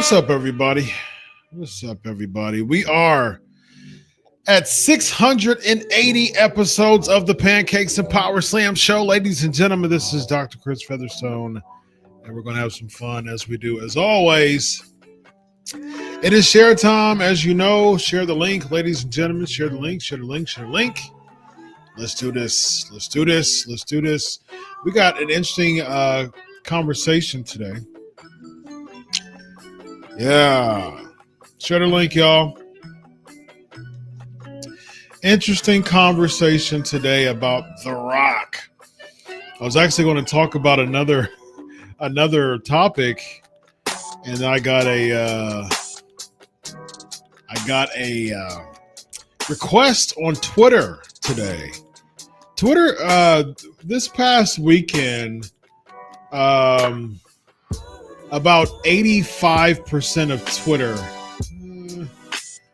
What's up, everybody? What's up, everybody? We are at 680 episodes of the Pancakes and Power Slam Show. Ladies and gentlemen, this is Dr. Chris Featherstone, and we're going to have some fun as we do. As always, it is share time. As you know, share the link. Ladies and gentlemen, share the link, share the link, share the link. Let's do this. Let's do this. Let's do this. We got an interesting conversation today. Yeah. Share the link, y'all. Interesting conversation today about The Rock. I was actually going to talk about another topic, and I got a request on Twitter today. Twitter this past weekend, about 85% of Twitter,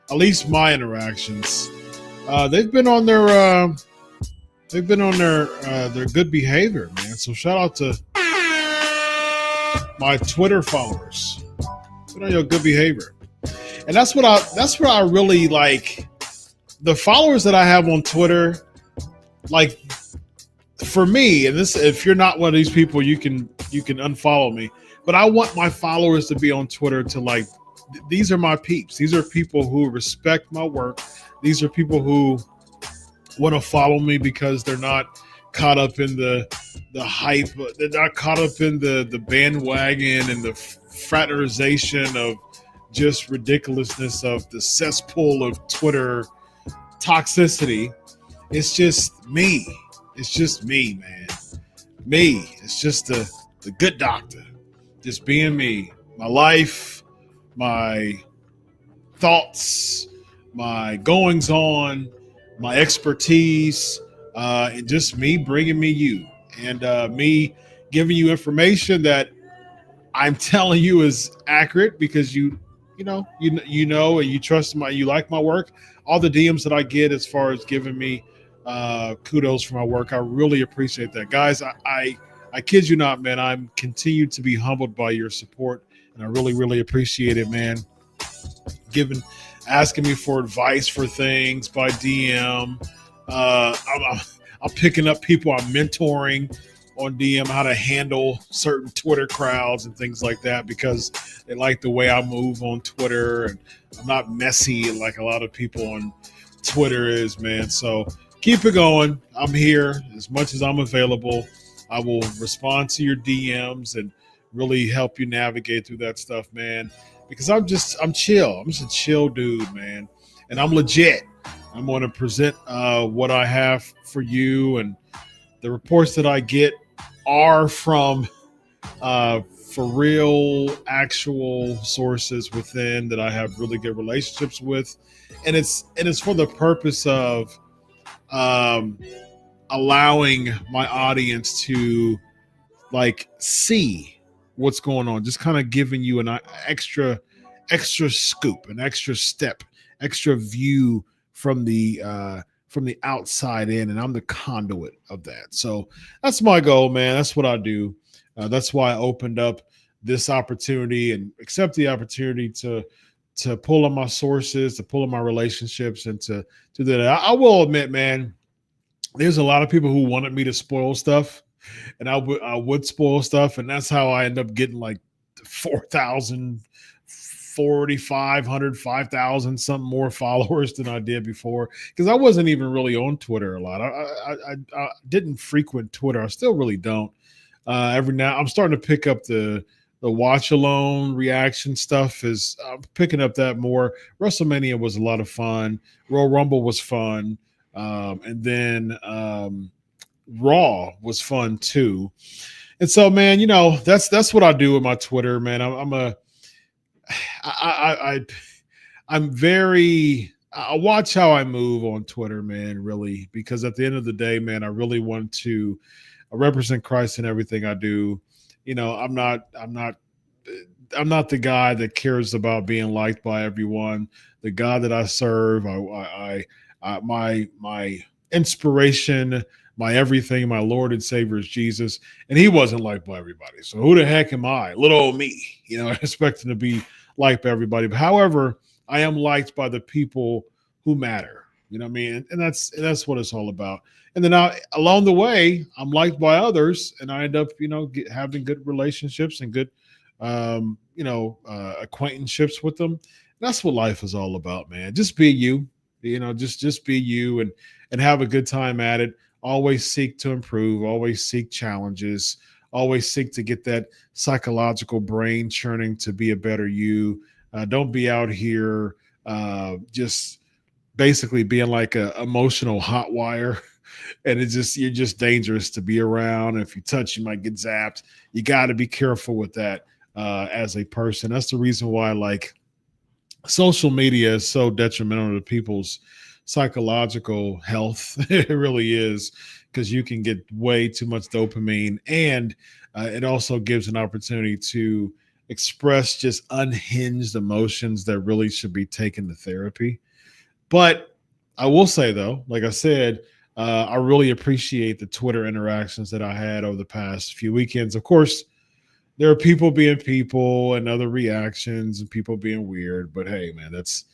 at least my interactions, they've been on their good behavior, man. man. So shout out to my Twitter followers. Put on your good behavior. And that's what I really like. The followers that I have on Twitter, like for me, and this, if you're not one of these people, you can unfollow me. But I want my followers to be on Twitter to like, these are my peeps. These are people who respect my work. These are people who want to follow me because they're not caught up in the hype. They're not caught up in the bandwagon and the fraternization of just ridiculousness of the cesspool of Twitter toxicity. It's just me. It's just me, man. Me. It's just the good doctor. Just being me. My life, my thoughts, my goings on, my expertise, and just me bringing me you, and me giving you information that I'm telling you is accurate because you know, and you trust you like my work. All the DMs that I get as far as giving me kudos for my work, I really appreciate that, guys. I kid you not, man. I'm continued to be humbled by your support, and I really, really appreciate it, man. Asking me for advice for things by DM. I'm picking up people I'm mentoring on DM how to handle certain Twitter crowds and things like that because they like the way I move on Twitter, and I'm not messy like a lot of people on Twitter is, man. So keep it going. I'm here as much as I'm available. I will respond to your DMs and really help you navigate through that stuff, man. Because I'm chill. I'm just a chill dude, man. And I'm legit. I'm going to present what I have for you. And the reports that I get are from for real, actual sources within that I have really good relationships with. And it's for the purpose of allowing my audience to like see what's going on, just kind of giving you an extra scoop, an extra step, extra view from the outside in, and I'm the conduit of that. So that's my goal, man. That's what I do. That's why I opened up this opportunity and accept the opportunity to pull on my sources, to pull on my relationships, and to do that. I will admit, man, there's a lot of people who wanted me to spoil stuff, and I would spoil stuff, and that's how I end up getting like 4,000, 4,500, 5,000, something more followers than I did before, because I wasn't even really on Twitter a lot. I didn't frequent Twitter. I still really don't. Every now I'm starting to pick up the watch alone reaction stuff. I'm picking up that more. WrestleMania was a lot of fun. Royal Rumble was fun. And then Raw was fun too. And so, man, that's what I do with my Twitter, man. I watch how I move on Twitter, man, really, because at the end of the day, man, I really want to represent Christ in everything I do. I'm not the guy that cares about being liked by everyone. The God that I serve, my inspiration, my everything, my Lord and Savior is Jesus, and he wasn't liked by everybody. So who the heck am I, little old me, expecting to be liked by everybody? But however, I am liked by the people who matter. You know what I mean? And that's what it's all about. And then along the way, I'm liked by others, and I end up, having good relationships and good, acquaintanceships with them. That's what life is all about, man. Just be you, just be you and have a good time at it. Always seek to improve, always seek challenges, always seek to get that psychological brain churning to be a better you. Don't be out here just basically being like a emotional hot wire. And you're just dangerous to be around. If you touch, you might get zapped. You got to be careful with that as a person. That's the reason why like social media is so detrimental to people's psychological health. It really is, because you can get way too much dopamine, and it also gives an opportunity to express just unhinged emotions that really should be taken to therapy. But I will say, though, like I said, I really appreciate the Twitter interactions that I had over the past few weekends. Of course, there are people being people and other reactions and people being weird. But hey, man, that's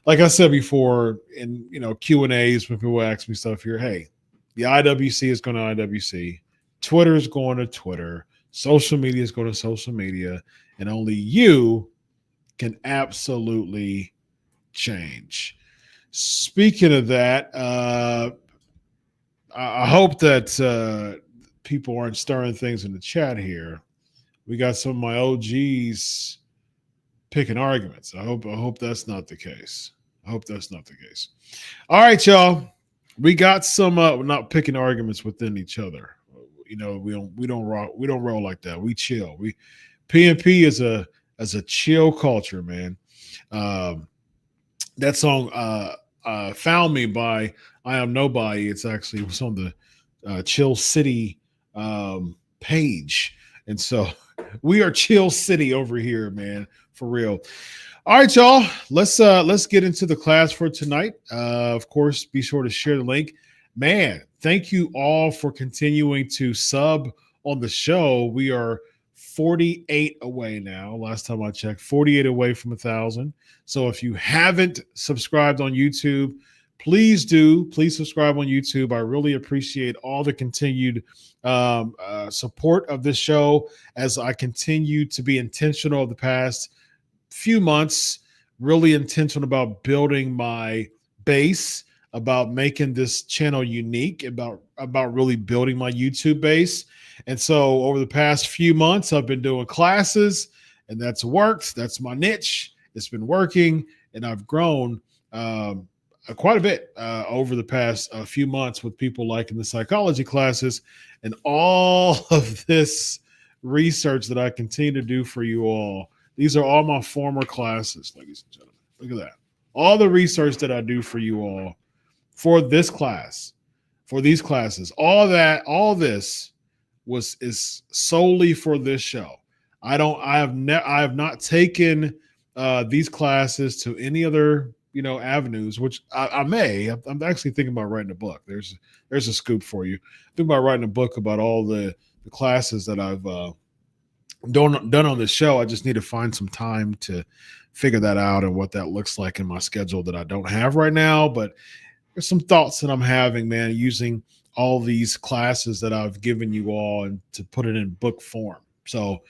like I said before in Q&As when people ask me stuff here. Hey, the IWC is going to IWC. Twitter is going to Twitter. Social media is going to social media. And only you can absolutely change. Speaking of that, I hope that people aren't stirring things in the chat here. We got some of my OGs picking arguments. I hope that's not the case. I hope that's not the case. All right, y'all. We got some not picking arguments within each other. We don't roll like that. We chill. We PNP is a chill culture, man. That song Found Me by I Am Nobody. It was on the Chill City page. And so we are Chill City over here, man, for real. All right, y'all. Let's get into the class for tonight. Of course, be sure to share the link. Man, thank you all for continuing to sub on the show. We are 48 away now. Last time I checked, 48 away from 1,000. So if you haven't subscribed on YouTube, please do. Please subscribe on YouTube. I really appreciate all the continued support of this show as I continue to be intentional the past few months, really intentional about building my base, about making this channel unique, about really building my YouTube base. And so over the past few months, I've been doing classes, and that's worked. That's my niche. It's been working, and I've grown quite a bit over the past few months with people liking the psychology classes and all of this research that I continue to do for you all. These are all my former classes, ladies and gentlemen. Look at that. All the research that I do for you all for this class, for these classes, all this is solely for this show. I have not taken these classes to any other avenues, which I may. I'm actually thinking about writing a book. There's a scoop for you. I'm thinking about writing a book about all the classes that I've done on this show. I just need to find some time to figure that out and what that looks like in my schedule that I don't have right now. But there's some thoughts that I'm having, man, using all these classes that I've given you all and to put it in book form. So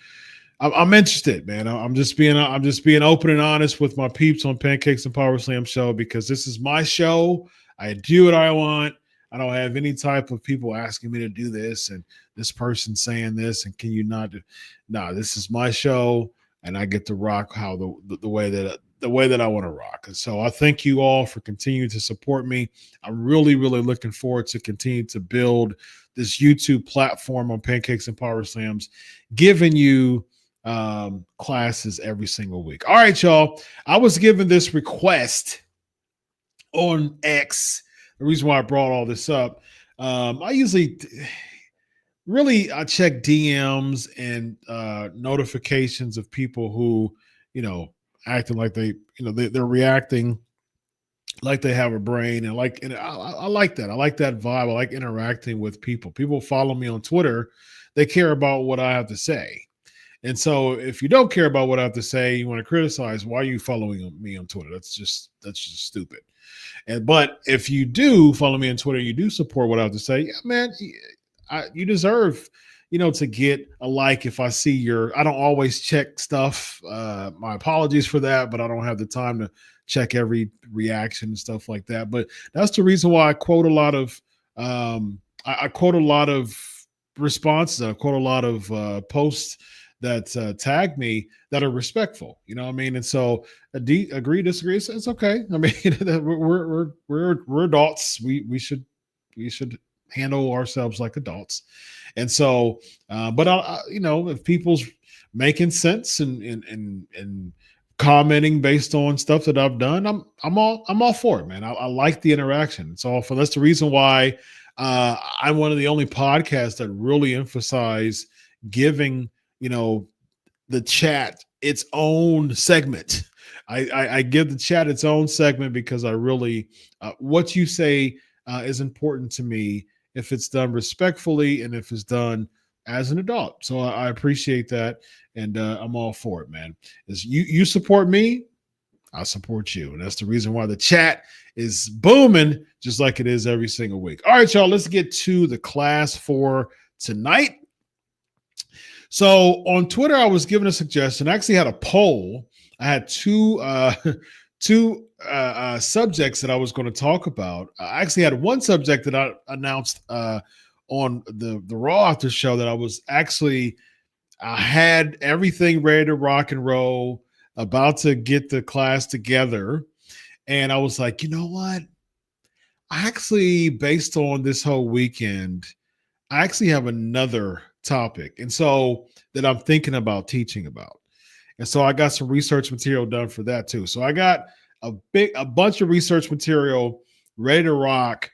I'm interested, man. I'm just being open and honest with my peeps on Pancakes and Power Slam Show, because this is my show. I do what I want. I don't have any type of people asking me to do this and this person saying this and can you not do? No, this is my show, and I get to rock how the way that I want to rock. And so I thank you all for continuing to support me. I'm really, really looking forward to continue to build this YouTube platform on Pancakes and Power Slams, giving you classes every single week. All right, y'all. I was given this request on X. The reason why I brought all this up, I usually I check DMs and notifications of people who, acting like they're reacting like they have a brain, and I like that. I like that vibe. I like interacting with people. People follow me on Twitter. They care about what I have to say. And so if you don't care about what I have to say, you want to criticize, why are you following me on Twitter? That's just stupid. But if you do follow me on Twitter, you do support what I have to say, yeah, man, you deserve, to get a like if I see I don't always check stuff. My apologies for that, but I don't have the time to check every reaction and stuff like that. But that's the reason why I quote a lot of, I quote a lot of responses. I quote a lot of posts that tag me that are respectful. You know what I mean? And so agree, disagree. It's okay. I mean, we're adults. We should handle ourselves like adults. And so, but if people's making sense and commenting based on stuff that I've done, I'm all for it, man. I like the interaction. That's the reason why I'm one of the only podcasts that really emphasize giving the chat its own segment. I give the chat its own segment because I really what you say is important to me if it's done respectfully and if it's done as an adult. So I appreciate that, and I'm all for it, man. As you support me, I support you, and that's the reason why the chat is booming, just like it is every single week. All right, y'all, let's get to the class for tonight. So on Twitter, I was given a suggestion. I actually had a poll. I had two subjects that I was going to talk about. I actually had one subject that I announced on the Raw After Show that I had everything ready to rock and roll, about to get the class together. And I was like, you know what? I actually, based on this whole weekend, I actually have another topic. And so that I'm thinking about teaching about. And so I got some research material done for that too. So I got a bunch of research material ready to rock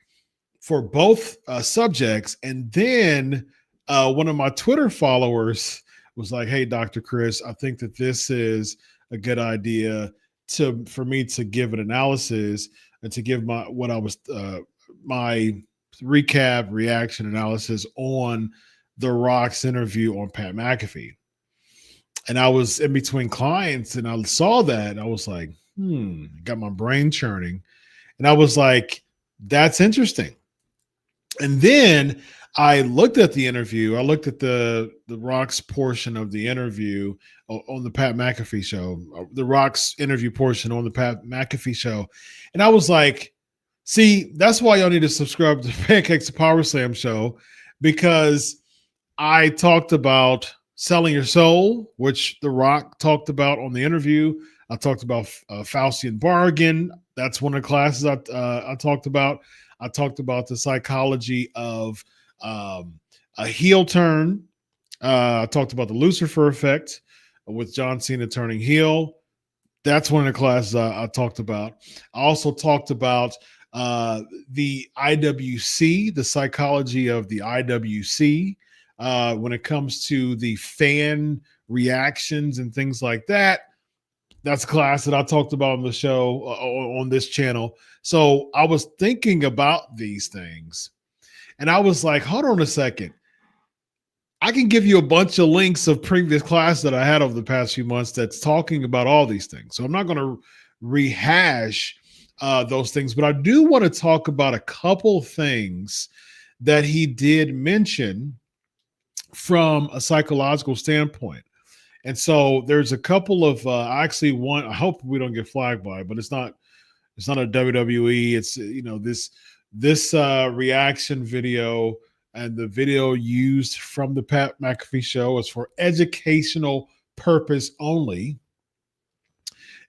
for both subjects. And then one of my Twitter followers was like, hey, Dr. Chris, I think that this is a good idea for me to give an analysis and to give my recap reaction analysis on The Rock's interview on Pat McAfee. And I was in between clients and I saw that and I was like, got my brain churning. And I was like, that's interesting. And then I looked at the interview. I looked at the Rock's portion of the interview on the Pat McAfee Show, the Rock's interview portion on the Pat McAfee Show. And I was like, see, that's why y'all need to subscribe to the Pancakes and Power Slam Show, because I talked about selling your soul, which The Rock talked about on the interview. I talked about Faustian bargain. That's one of the classes I talked about. I talked about the psychology of a heel turn. I talked about the Lucifer effect with John Cena turning heel. That's one of the classes I talked about. I also talked about the IWC, the psychology of the IWC when it comes to the fan reactions and things like that. That's a class that I talked about on the show on this channel. So I was thinking about these things and I was like, hold on a second. I can give you a bunch of links of previous classes that I had over the past few months that's talking about all these things. So I'm not going to rehash those things, but I do want to talk about a couple things that he did mention from a psychological standpoint. And so there's a couple of actually one. I hope we don't get flagged by it, but it's not a WWE. It's this reaction video and the video used from the Pat McAfee Show is for educational purpose only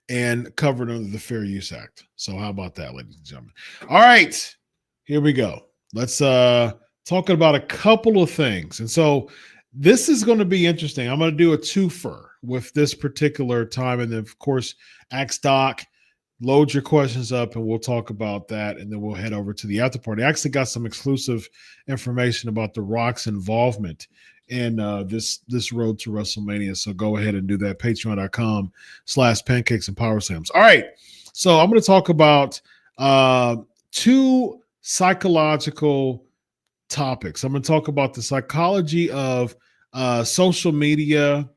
and covered under the Fair Use Act. So how about that, ladies and gentlemen? All right, here we go. Let's talk about a couple of things. And so this is going to be interesting. I'm going to do a twofer with this particular time. And then, of course, Ask Doc, load your questions up, and we'll talk about that. And then we'll head over to the after party. I actually got some exclusive information about The Rock's involvement in this road to WrestleMania. So go ahead and do that. Patreon.com/pancakes and power slams. All right. So I'm going to talk about two psychological topics. I'm going to talk about the psychology of social media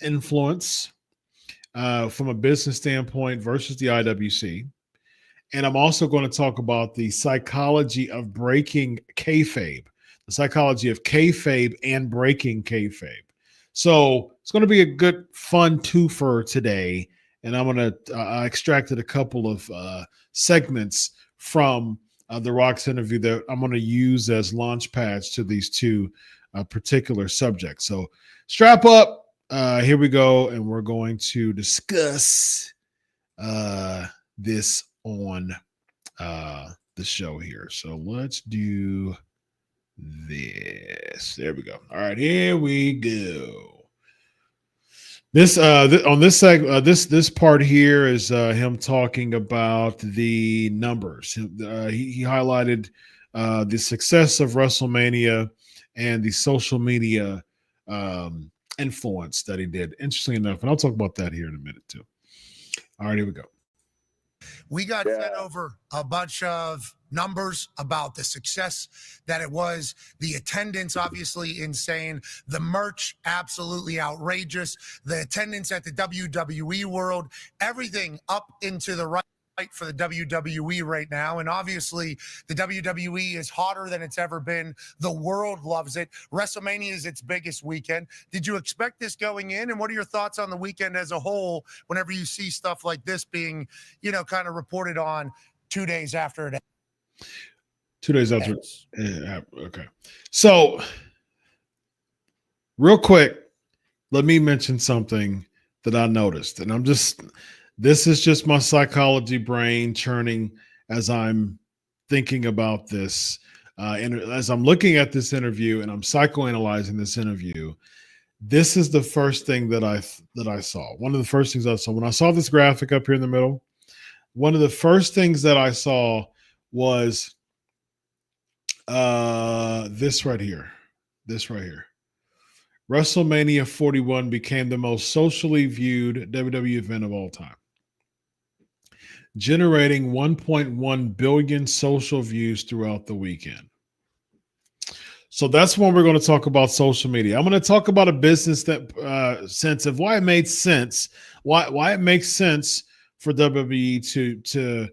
influence from a business standpoint versus the IWC. And I'm also going to talk about the psychology of breaking kayfabe, the psychology of kayfabe and breaking kayfabe. So it's going to be a good, fun twofer today. And I'm going to I extracted a couple of segments from The Rock's interview that I'm going to use as launch pads to these two particular subjects. So strap up. Here we go. And we're going to discuss this on the show here. So let's do this. There we go. All right, here we go. This this part here is him talking about the numbers. He highlighted the success of WrestleMania and the social media influence that he did. Interesting enough, and I'll talk about that here in a minute too. All right, here we go. We got sent over a bunch of numbers about the success that it was, the attendance obviously insane, the merch absolutely outrageous, the attendance at the WWE World, everything up into the right for the WWE right now. And obviously the WWE is hotter than it's ever been. The world loves it. WrestleMania is its biggest weekend. Did you expect this going in? And what are your thoughts on the weekend as a whole whenever you see stuff like this being, kind of reported on 2 days after it? 2 days after. Okay. So real quick, let me mention something that I noticed. And this is just my psychology brain churning as I'm thinking about this. And as I'm looking at this interview and I'm psychoanalyzing this interview, this is the first thing that I saw. One of the first things I saw when I saw this graphic up here in the middle, one of the first things that I saw was this right here. WrestleMania 41 became the most socially viewed WWE event of all time, generating 1.1 billion social views throughout the weekend. So that's when we're going to talk about social media. I'm going to talk about a business that sense of why it made sense, why it makes sense for WWE to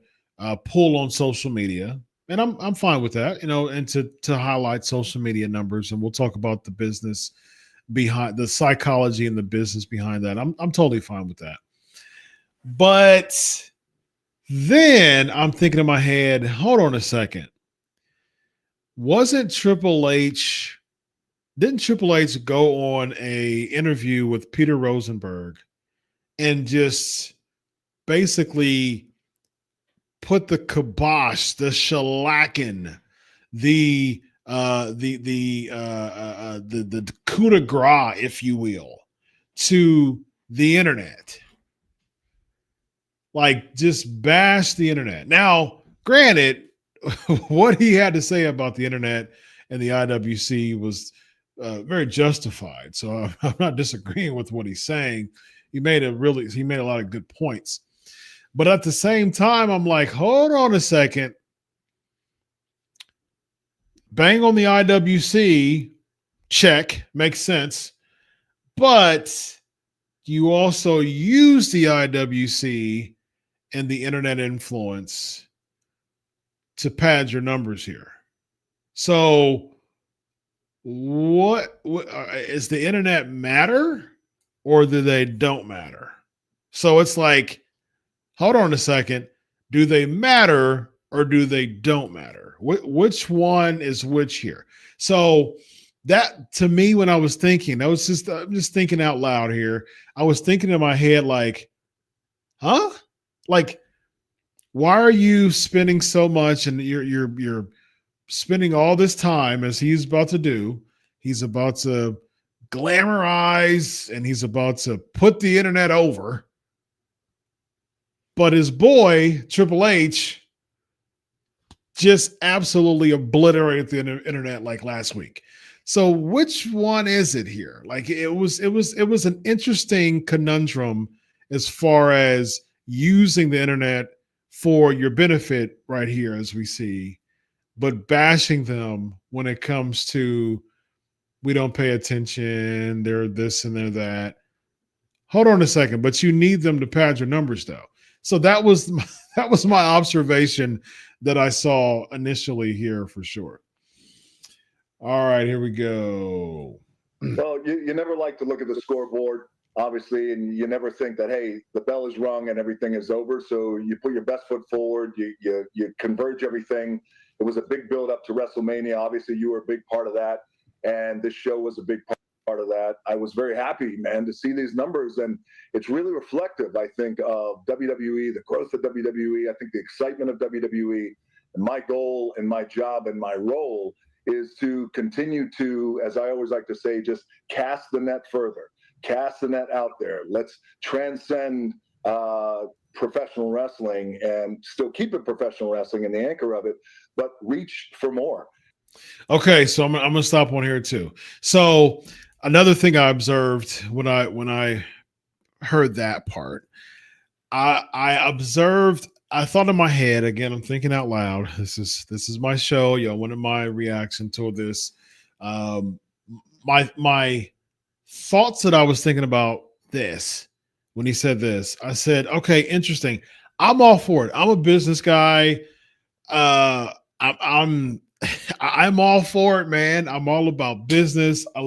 pull on social media, and I'm fine with that, and to highlight social media numbers, and we'll talk about the business behind the psychology and the business behind that. I'm totally fine with that, but then I'm thinking in my head, hold on a second. Didn't Triple H go on a interview with Peter Rosenberg and just basically put the kibosh, the shellacking, the coup de grace, if you will, to the internet? Like, just bash the internet. Now, granted, what he had to say about the internet and the IWC was very justified. So I'm not disagreeing with what he's saying. He made a lot of good points. But at the same time, I'm like, hold on a second. Bang on the IWC, check, makes sense. But you also use the IWC and the internet influence to pad your numbers here. So what is the internet matter, or do they don't matter? So it's like, hold on a second. Do they matter or do they don't matter? Which one is which here? So that, to me, when I was thinking, I'm just thinking out loud here. I was thinking in my head, like, huh? Like, why are you spending so much, and you're spending all this time, as he's about to do? He's about to glamorize and he's about to put the internet over. But his boy, Triple H, just absolutely obliterated the internet like last week. So which one is it here? Like, it was an interesting conundrum as far as using the internet for your benefit right here, as we see, but bashing them when it comes to, we don't pay attention, they're this and they're that. Hold on a second, but you need them to pad your numbers, though. So that was my observation that I saw initially here, for sure. All right, here we go. Well, you never like to look at the scoreboard, obviously, and you never think that, hey, the bell is rung and everything is over. So you put your best foot forward, you converge everything. It was a big build up to WrestleMania. Obviously, you were a big part of that, and this show was a big part of that. I was very happy, man, to see these numbers, and it's really reflective, I think, of WWE, the growth of WWE. I think the excitement of WWE, and my goal and my job and my role is to continue to, as I always like to say, just cast the net further, cast the net out there. Let's transcend professional wrestling and still keep it professional wrestling and the anchor of it, but reach for more. Okay, so I'm gonna stop on here too. So another thing I observed when I heard that part, I observed I thought in my head again. I'm thinking out loud. This is my show. Y'all wanted my reaction to this. Um, my thoughts that I was thinking about this when he said this. I said, okay, interesting. I'm all for it. I'm a business guy. I'm I'm all for it, man. I'm all about business. I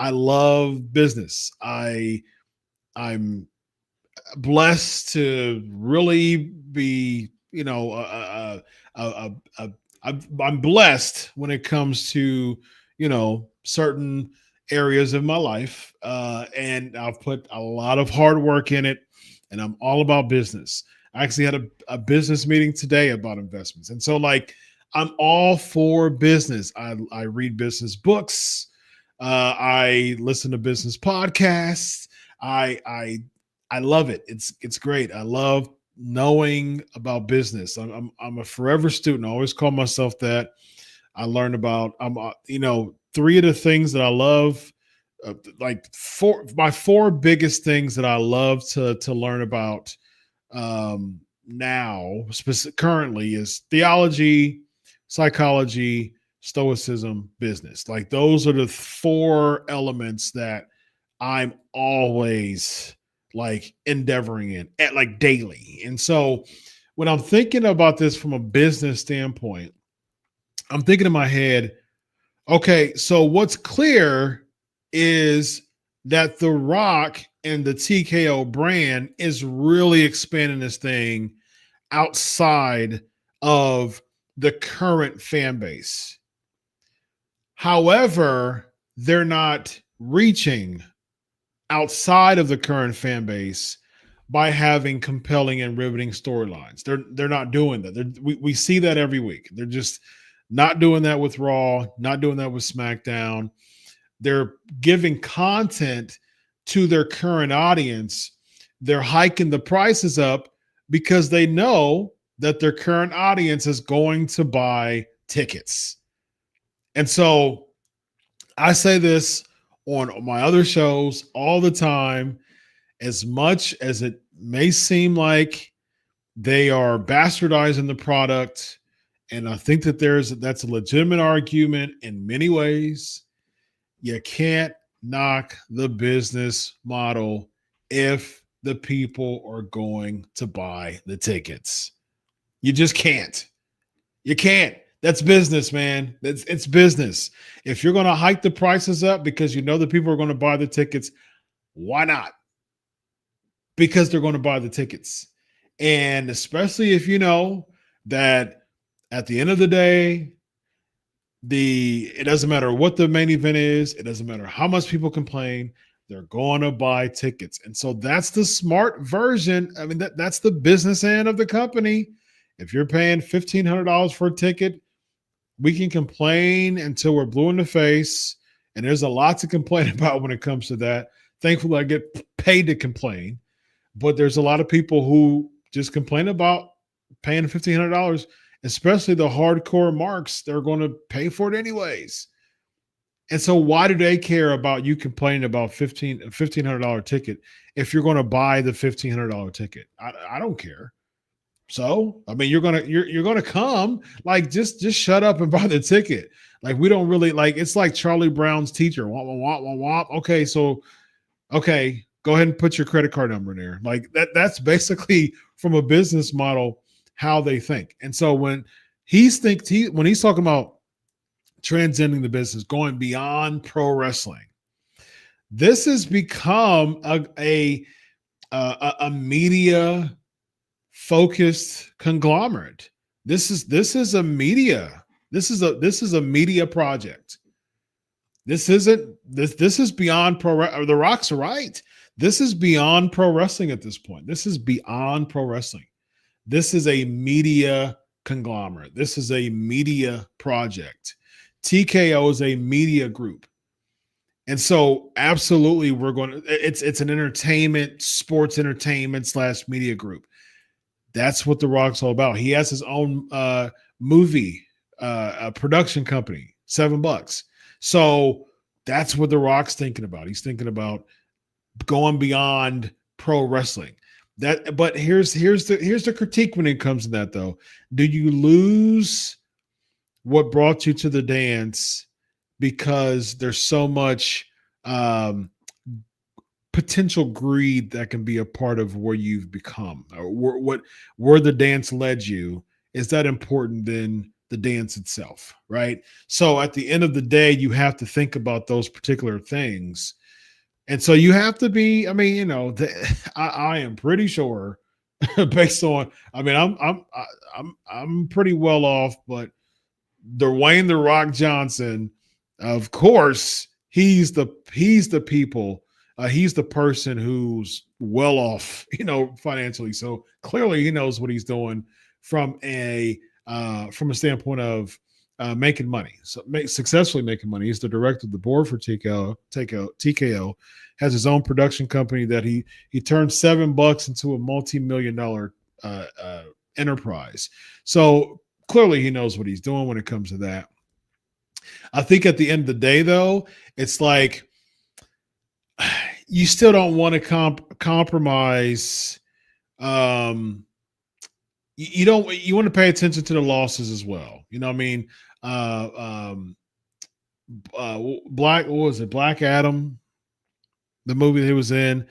love business. I'm blessed to really be, I'm blessed when it comes to, certain areas of my life. And I've put a lot of hard work in it, and I'm all about business. I actually had a business meeting today about investments. And so, like, I'm all for business. I read business books. I listen to business podcasts. I love it. It's great. I love knowing about business. I'm a forever student. I always call myself that. I learned about three of the things that I love. Four biggest things that I love to learn about now, currently, is theology, psychology, stoicism, business. Like, those are the four elements that I'm always like endeavoring in at like daily. And so when I'm thinking about this from a business standpoint, I'm thinking in my head, okay, so what's clear is that The Rock and the TKO brand is really expanding this thing outside of the current fan base. However, they're not reaching outside of the current fan base by having compelling and riveting storylines. They're not doing that. We see that every week. They're just not doing that with Raw, not doing that with SmackDown. They're giving content to their current audience. They're hiking the prices up because they know that their current audience is going to buy tickets. And so I say this on my other shows all the time. As much as it may seem like they are bastardizing the product, and I think that that's a legitimate argument in many ways, you can't knock the business model if the people are going to buy the tickets. You just can't. You can't. That's business, man. It's business. If you're going to hike the prices up because you know the people are going to buy the tickets, why not? Because they're going to buy the tickets. And especially if you know that at the end of the day, it doesn't matter what the main event is, it doesn't matter how much people complain, they're going to buy tickets. And so that's the smart version. I mean, that's the business end of the company. If you're paying $1,500 for a ticket, we can complain until we're blue in the face. And there's a lot to complain about when it comes to that. Thankfully, I get paid to complain. But there's a lot of people who just complain about paying $1,500, especially the hardcore marks. They're going to pay for it anyways. And so why do they care about you complaining about $1,500 ticket if you're going to buy the $1,500 ticket? I don't care. So, I mean, you're gonna come, like, just shut up and buy the ticket. Like, we don't really, like, it's like Charlie Brown's teacher. Womp, womp, womp, womp. Okay, so, okay, go ahead and put your credit card number in there. Like, that's basically, from a business model, how they think. And so when he's talking about transcending the business, going beyond pro wrestling, this has become a media focused conglomerate. This is a media project. This is beyond pro. The Rock's right. This is beyond pro wrestling at this point. This is beyond pro wrestling. This is a media conglomerate. This is a media project. TKO is a media group. And so absolutely it's an entertainment, sports entertainment / media group. That's what The Rock's all about. He has his own movie production company, $7. So that's what The Rock's thinking about. He's thinking about going beyond pro wrestling. But here's the critique when it comes to that though. Do you lose what brought you to the dance because there's so much um, potential greed that can be a part of where you've become, or where the dance led you? Is that important than the dance itself, right? So at the end of the day, you have to think about those particular things, and so you have to be. I mean, I am pretty sure, based on. I mean, I'm pretty well off, but Dwayne the Rock Johnson, of course, he's the people. He's the person who's well off, financially. So clearly, he knows what he's doing from a standpoint of making money. So successfully making money. He's the director of the board for TKO, has his own production company that he turned $7 into a multi-million-dollar enterprise. So clearly he knows what he's doing when it comes to that. I think at the end of the day, though, it's like you still don't want to compromise. You want to pay attention to the losses as well. You know what I mean? Black, what was it? Black Adam, the movie that he was in.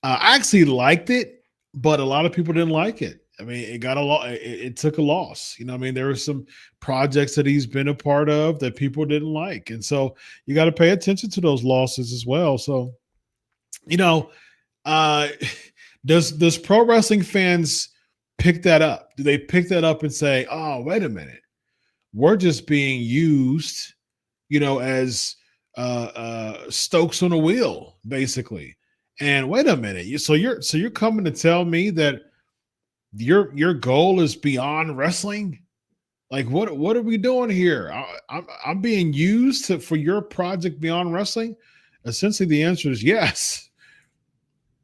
I actually liked it, but a lot of people didn't like it. I mean, it got a lot. It took a loss. You know what I mean? There were some projects that he's been a part of that people didn't like. And so you got to pay attention to those losses as well. So, does pro wrestling fans pick that up? Do they pick that up and say, oh, wait a minute, we're just being used, as Stokes on a wheel, basically. And wait a minute. So you're coming to tell me that your goal is beyond wrestling? Like what are we doing here? I'm being used for your project beyond wrestling? Essentially, the answer is yes.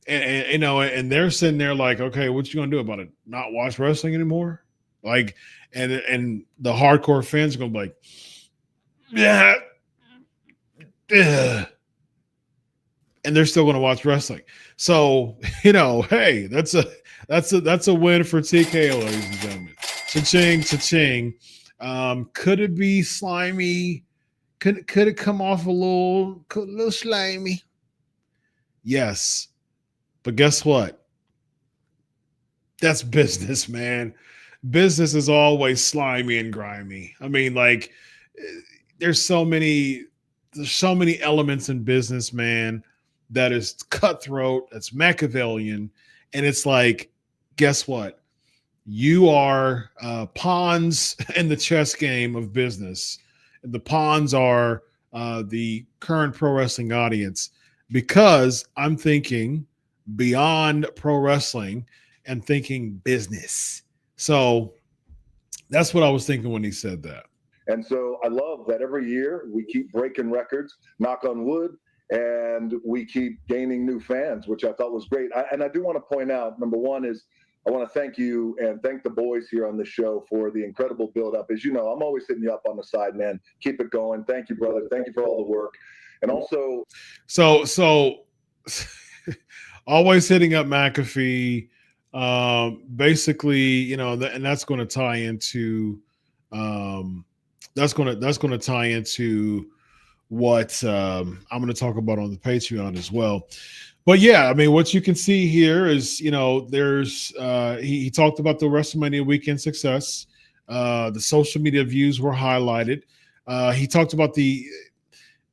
And they're sitting there like, okay, what you gonna do about it? Not watch wrestling anymore? Like, and the hardcore fans are gonna be like, yeah, and they're still gonna watch wrestling. So hey, that's a win for TKO, ladies and gentlemen. Cha-ching, cha-ching. Could it be slimy? Could it come off a little slimy? Yes. But guess what? That's business, man. Business is always slimy and grimy. I mean, like, there's so many elements in business, man, that is cutthroat, that's Machiavellian. And it's like, guess what? You are pawns in the chess game of business. The pawns are the current pro wrestling audience, because I'm thinking beyond pro wrestling and thinking business. So that's what I was thinking when he said that. And so I love that every year we keep breaking records, knock on wood, and we keep gaining new fans, which I thought was great. And I do want to point out, number one is I want to thank you and thank the boys here on the show for the incredible build-up. As you know, I'm always hitting you up on the side, man. Keep it going. Thank you, brother. Thank you for all the work. And also... So always hitting up McAfee. Basically, and that's going to tie into that's going to tie into what I'm going to talk about on the Patreon as well. But yeah, I mean, what you can see here is, there's he talked about the WrestleMania weekend success. The social media views were highlighted. He talked about the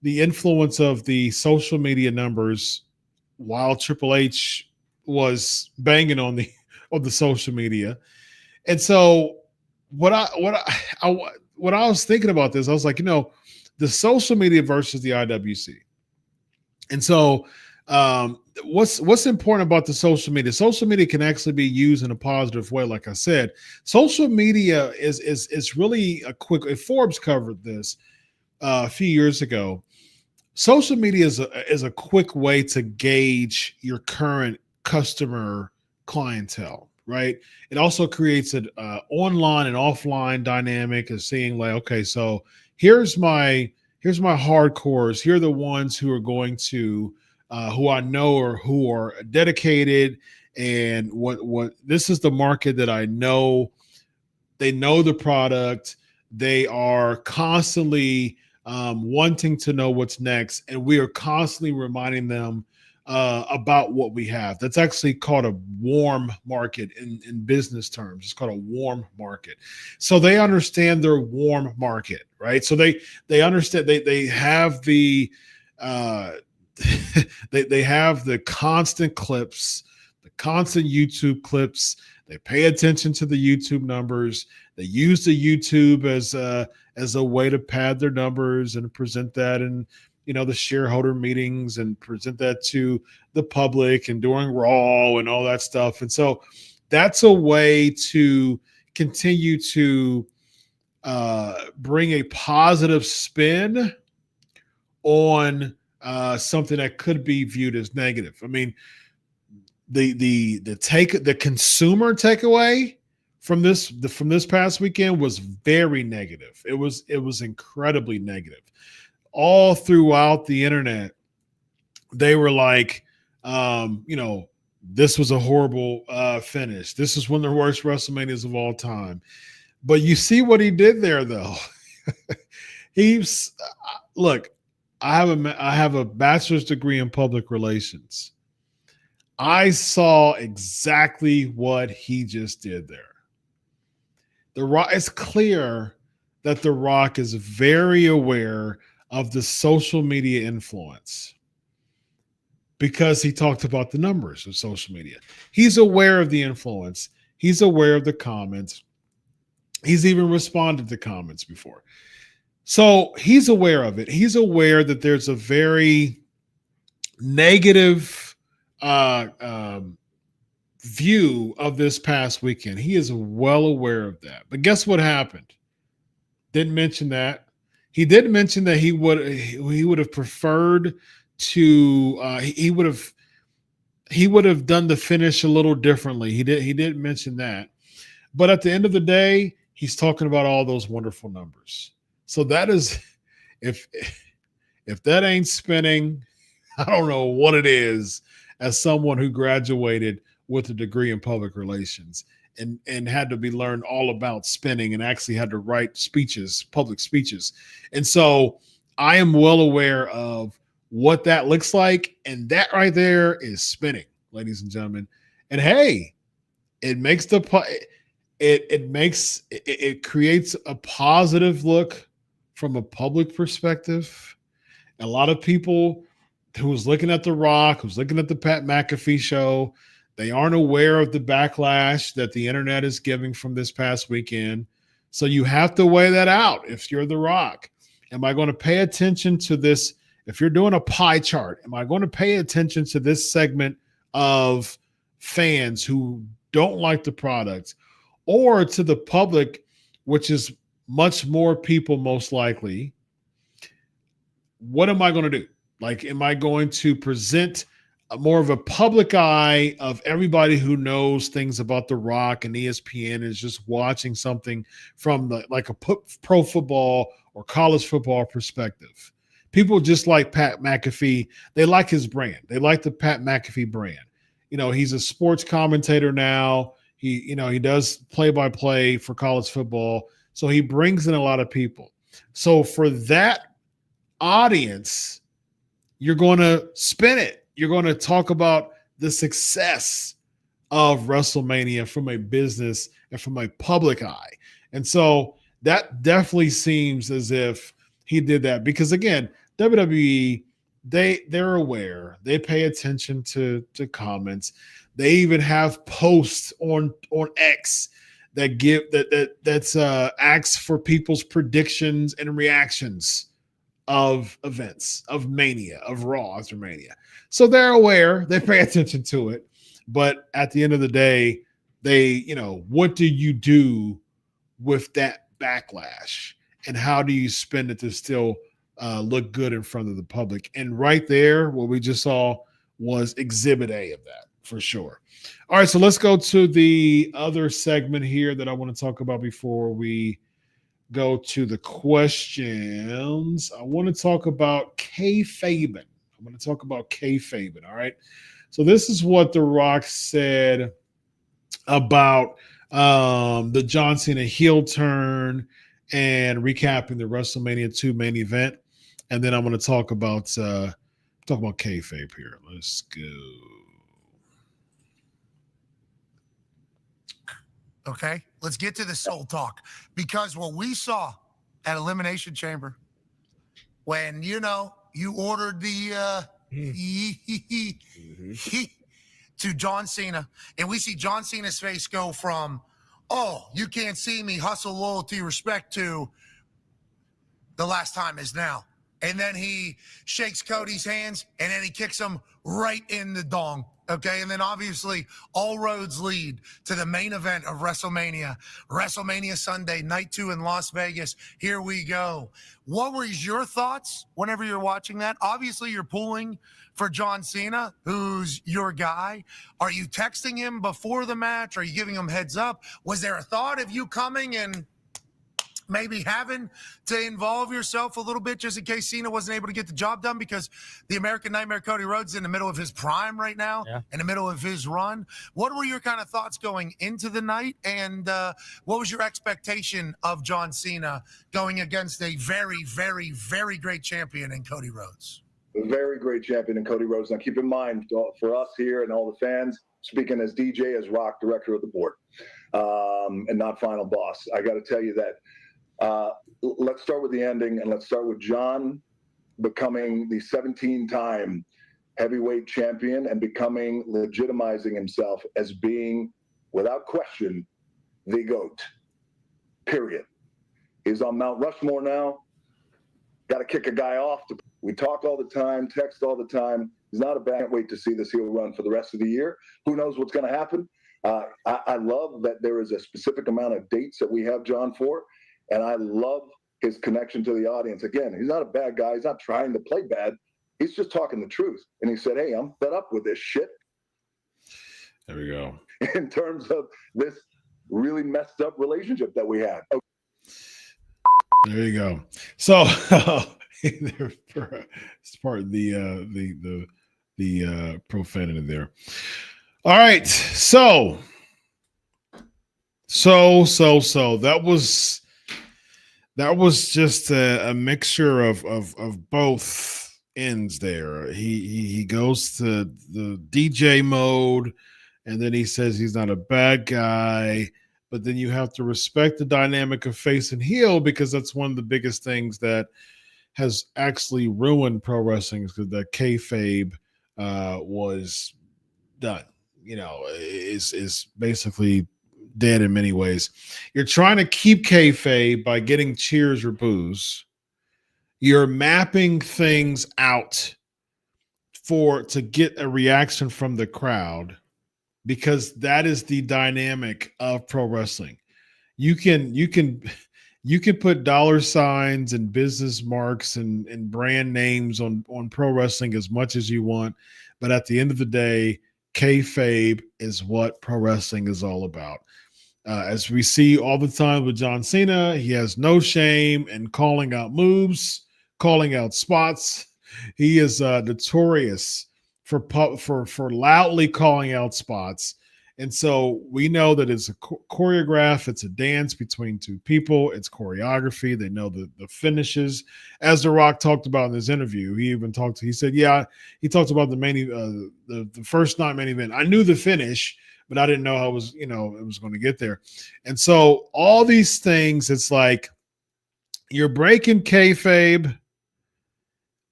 influence of the social media numbers while Triple H was banging on the social media. And so what I was thinking about this, I was like, the social media versus the IWC. And so what's important about the social media? Social media can actually be used in a positive way. Like I said, social media is really a quick. Forbes covered this a few years ago. Social media is a quick way to gauge your current customer clientele, right? It also creates an online and offline dynamic of seeing like, okay, so here's my hardcores. Here are the ones who are going to who I know or who are dedicated And what this is the market that I know. They know the product. They are constantly wanting to know what's next, and we are constantly reminding them about what we have. That's actually called a warm market in business terms. It's called a warm market. So they understand their warm market, right? So they understand they have the they have the constant clips, the constant YouTube clips. They pay attention to the YouTube numbers. They use the YouTube as a way to pad their numbers and present that in the shareholder meetings and present that to the public and during Raw and all that stuff. And so that's a way to continue to bring a positive spin on something that could be viewed as negative. I mean, the consumer takeaway from this past weekend was very negative. It was incredibly negative. All throughout the internet, they were like, this was a horrible finish. This is one of the worst WrestleManias of all time. But you see what he did there, though. Look. I have a bachelor's degree in public relations. I saw exactly what he just did there. The Rock, it's clear that The Rock is very aware of the social media influence because he talked about the numbers of social media. He's aware of the influence. He's aware of the comments. He's even responded to comments before. So he's aware of it. He's aware that there's a very negative view of this past weekend. He is well aware of that. But guess what happened? Didn't mention that. He did mention that he would have preferred to he would have done the finish a little differently. He did mention that. But at the end of the day, he's talking about all those wonderful numbers. So that is, if that ain't spinning, I don't know what it is. As someone who graduated with a degree in public relations and had to be learned all about spinning and actually had to write speeches, public speeches. And so I am well aware of what that looks like. And that right there is spinning, ladies and gentlemen. And hey, it makes it creates a positive look from a public perspective. A lot of people who was looking at The Rock, who's looking at the Pat McAfee show, they aren't aware of the backlash that the internet is giving from this past weekend. So you have to weigh that out. If you're The Rock, am I going to pay attention to this? If you're doing a pie chart, am I going to pay attention to this segment of fans who don't like the product, or to the public, which is much more people most likely? What am I going to do? Like, am I going to present more of a public eye of everybody who knows things about The Rock and ESPN is just watching something from like a pro football or college football perspective? People just like Pat McAfee. They like his brand. They like the Pat McAfee brand. He's a sports commentator now. He does play-by-play for college football. So he brings in a lot of people. So for that audience, you're going to spin it. You're going to talk about the success of WrestleMania from a business and from a public eye. And so that definitely seems as if he did that because, again, WWE, they're aware. They pay attention to comments. They even have posts on X that asks for people's predictions and reactions of events, of Mania, of Raw after Mania. So they're aware. They pay attention to it. But at the end of the day, what do you do with that backlash? And how do you spend it to still look good in front of the public? And right there, what we just saw was exhibit A of that, for sure. All right, so let's go to the other segment here that I want to talk about before we go to the questions. I want to talk about kayfabing. All right. So this is what The Rock said about the John Cena heel turn and recapping the WrestleMania 2 main event. And then I'm going to talk about kayfabe here. Let's go. Okay, let's get to the soul talk, because what we saw at Elimination Chamber, when you ordered the to John Cena, and we see John Cena's face go from, oh, you can't see me, hustle, loyalty, respect, to the last time is now. And then he shakes Cody's hands, and then he kicks him right in the dong. Okay, and then obviously all roads lead to the main event of WrestleMania Sunday, night 2 in Las Vegas. Here we go. What were your thoughts whenever you're watching that? Obviously, you're pulling for John Cena, who's your guy. Are you texting him before the match? Are you giving him heads up? Was there a thought of you coming and maybe having to involve yourself a little bit just in case Cena wasn't able to get the job done? Because the American Nightmare Cody Rhodes is in the middle of his prime right now, in the middle of his run. What were your kind of thoughts going into the night? And what was your expectation of John Cena going against a very, very, very great champion in Cody Rhodes? A very great champion in Cody Rhodes. Now, keep in mind, for us here and all the fans, speaking as DJ, as Rock, director of the board, and not final boss, I got to tell you that let's start with the ending, and let's start with John becoming the 17-time heavyweight champion and legitimizing himself as being, without question, the GOAT, period. He's on Mount Rushmore now. Got to kick a guy off. We talk all the time, text all the time. He's not a bad. Can't wait to see this heel run for the rest of the year. Who knows what's going to happen? I love that there is a specific amount of dates that we have John for. And I love his connection to the audience. Again, he's not a bad guy. He's not trying to play bad. He's just talking the truth. And he said, hey, I'm fed up with this shit. There we go. In terms of this really messed up relationship that we had. Okay. There you go. So it's part of the profanity there. All right. So that was just a mixture of both ends there. He goes to the DJ mode, and then he says he's not a bad guy, but then you have to respect the dynamic of face and heel, because that's one of the biggest things that has actually ruined pro wrestling, because that kayfabe was done. Is basically dead in many ways. You're trying to keep kayfabe by getting cheers or boos. You're mapping things out to get a reaction from the crowd, because that is the dynamic of pro wrestling. You can put dollar signs and business marks and brand names on pro wrestling as much as you want, but at the end of the day, kayfabe is what pro wrestling is all about. As we see all the time with John Cena, he has no shame in calling out moves, calling out spots. He is notorious for loudly calling out spots. And so we know that it's a choreograph. It's a dance between two people. It's choreography. They know the finishes. As The Rock talked about in his interview, he said, he talked about the first night main event. I knew the finish, but I didn't know how it was going to get there. And so all these things, it's like you're breaking kayfabe,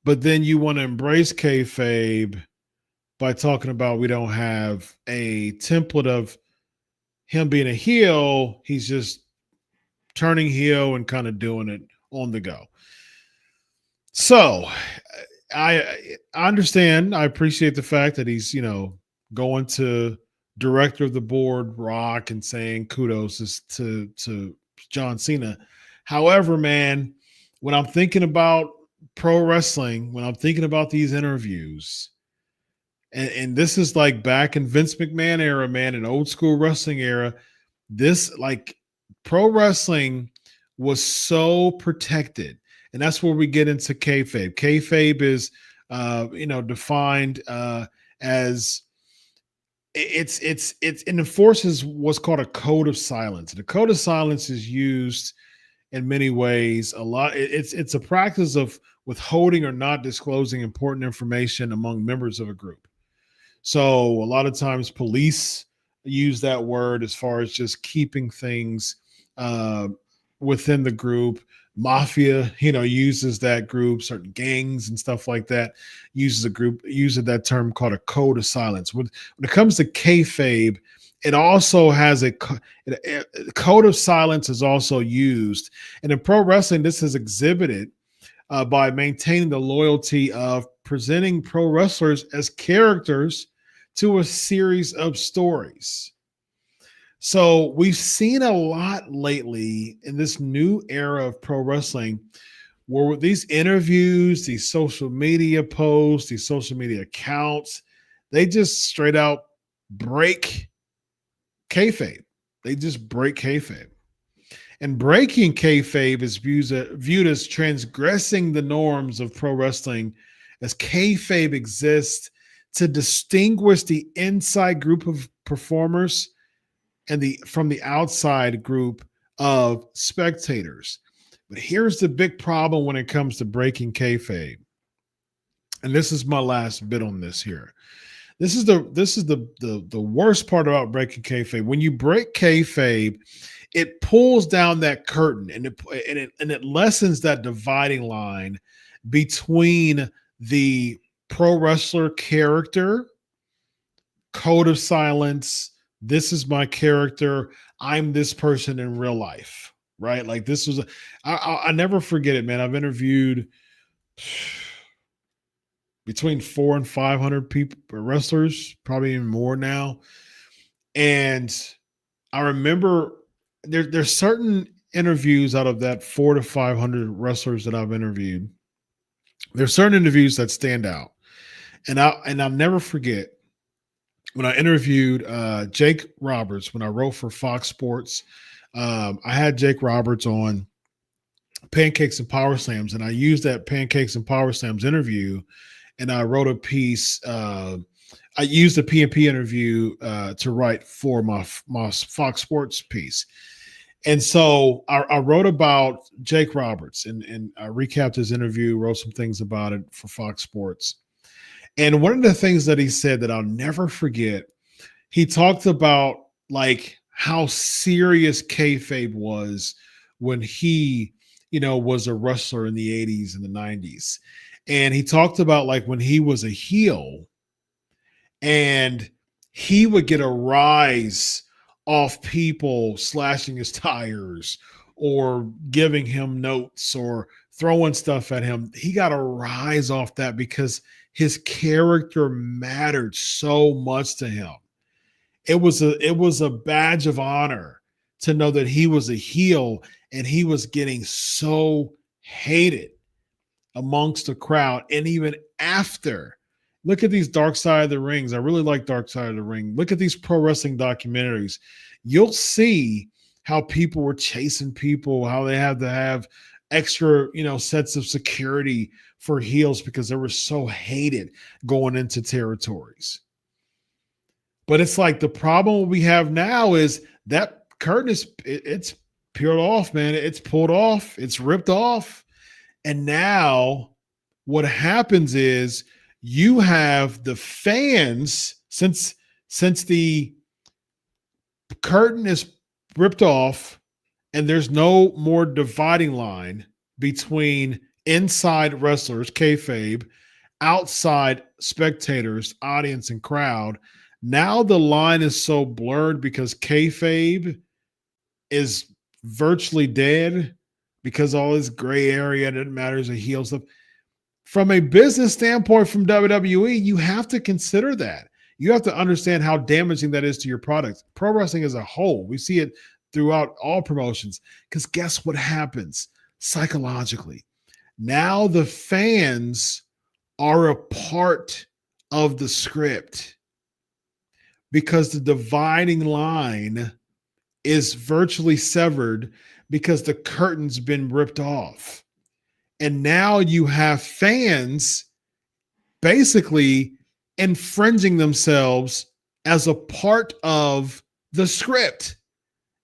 but then you want to embrace kayfabe by talking about we don't have a template of him being a heel. He's just turning heel and kind of doing it on the go. So I understand. I appreciate the fact that he's, going to director of the board, Rock, and saying kudos to John Cena. However, man, when I'm thinking about pro wrestling, when I'm thinking about these interviews, and this is like back in Vince McMahon era, man, in old school wrestling era, this like pro wrestling was so protected. And that's where we get into kayfabe. Kayfabe is, defined as it enforces what's called a code of silence. The code of silence is used in many ways. It's a practice of withholding or not disclosing important information among members of a group. So a lot of times police use that word as far as just keeping things within the group. Mafia, uses that group. Certain gangs and stuff like that uses that term called a code of silence. When it comes to kayfabe, it also has a code of silence is also used. And in pro wrestling, this is exhibited by maintaining the loyalty of presenting pro wrestlers as characters to a series of stories. So we've seen a lot lately in this new era of pro wrestling where these interviews, these social media posts, these social media accounts, they just straight out break kayfabe. They just break kayfabe. And breaking kayfabe is viewed as transgressing the norms of pro wrestling, as kayfabe exists to distinguish the inside group of performers and from the outside group of spectators. But here's the big problem when it comes to breaking kayfabe. And this is my last bit on this here. This is the worst part about breaking kayfabe. When you break kayfabe, it pulls down that curtain and it lessens that dividing line between the pro wrestler character, code of silence. This is my character. I'm this person in real life, right? Like this was, I never forget it, man. I've interviewed between 400 and 500 people, wrestlers, probably even more now. And I remember there's certain interviews out of that 400 to 500 wrestlers that I've interviewed. There's certain interviews that stand out. And I'll never forget when I interviewed Jake Roberts, when I wrote for Fox Sports. I had Jake Roberts on Pancakes and Power Slams, and I used that Pancakes and Power Slams interview, and I wrote a piece. I used the P&P interview to write for my Fox Sports piece. And so I wrote about Jake Roberts, and I recapped his interview, wrote some things about it for Fox Sports. And one of the things that he said that I'll never forget, he talked about like how serious kayfabe was when he, was a wrestler in the 80s and the 90s. And he talked about like when he was a heel and he would get a rise off people slashing his tires or giving him notes or throwing stuff at him. He got a rise off that because his character mattered so much to him. It was a badge of honor to know that he was a heel and he was getting so hated amongst the crowd. And even after, look at these Dark Side of the Rings. I really like Dark Side of the Ring. Look at these pro wrestling documentaries. You'll see how people were chasing people, how they had to have extra, sets of security for heels because they were so hated going into territories. But it's like the problem we have now is that curtain it's peeled off, man. It's pulled off. It's ripped off. And now what happens is you have the fans, since the curtain is ripped off and there's no more dividing line between inside wrestlers, kayfabe, outside spectators, audience, and crowd. Now the line is so blurred because kayfabe is virtually dead because all this gray area doesn't matter as a heel stuff. From a business standpoint from WWE, you have to consider that. You have to understand how damaging that is to your product. Pro wrestling as a whole, we see it throughout all promotions because guess what happens psychologically? Now the fans are a part of the script because the dividing line is virtually severed because the curtain's been ripped off. And now you have fans basically infringing themselves as a part of the script.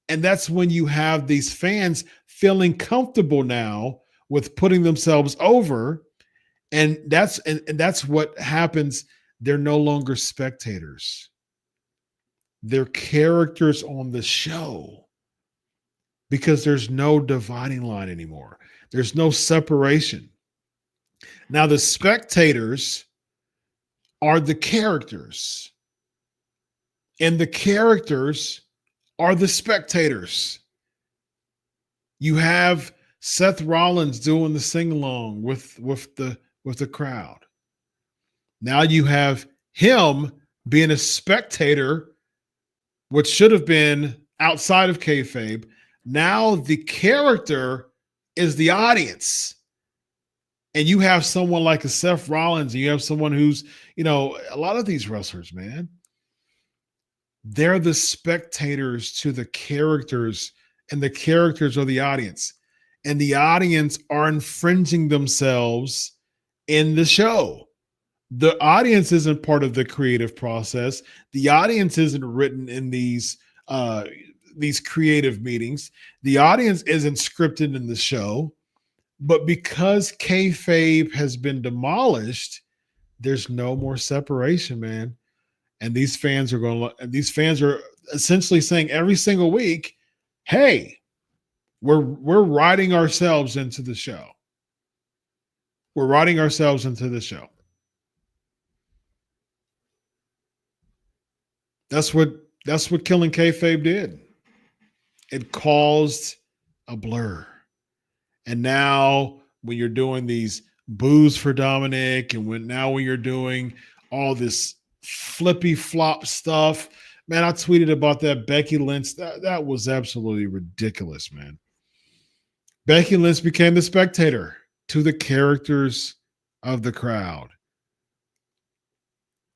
And that's when you have these fans feeling comfortable now with putting themselves over. And that's what happens. They're no longer spectators. They're characters on the show because there's no dividing line anymore. There's no separation. Now, the spectators are the characters, and the characters are the spectators. You have Seth Rollins doing the sing-along with the crowd. Now you have him being a spectator, which should have been outside of kayfabe. Now the character is the audience. And you have someone like a Seth Rollins, and you have someone who's, a lot of these wrestlers, man, they're the spectators to the characters, and the characters are the audience. And the audience are infringing themselves in the show. The audience isn't part of the creative process. The audience isn't written in these creative meetings. The audience isn't scripted in the show. But because kayfabe has been demolished, there's no more separation, man. And these fans are essentially saying every single week, hey, we're writing ourselves into the show. We're writing ourselves into the show. That's what killing kayfabe did. It caused a blur. And now when you're doing these boos for Dominic, and when you're doing all this flippy flop stuff, man, I tweeted about that Becky Lynch. That was absolutely ridiculous, man. Becky Lynch became the spectator to the characters of the crowd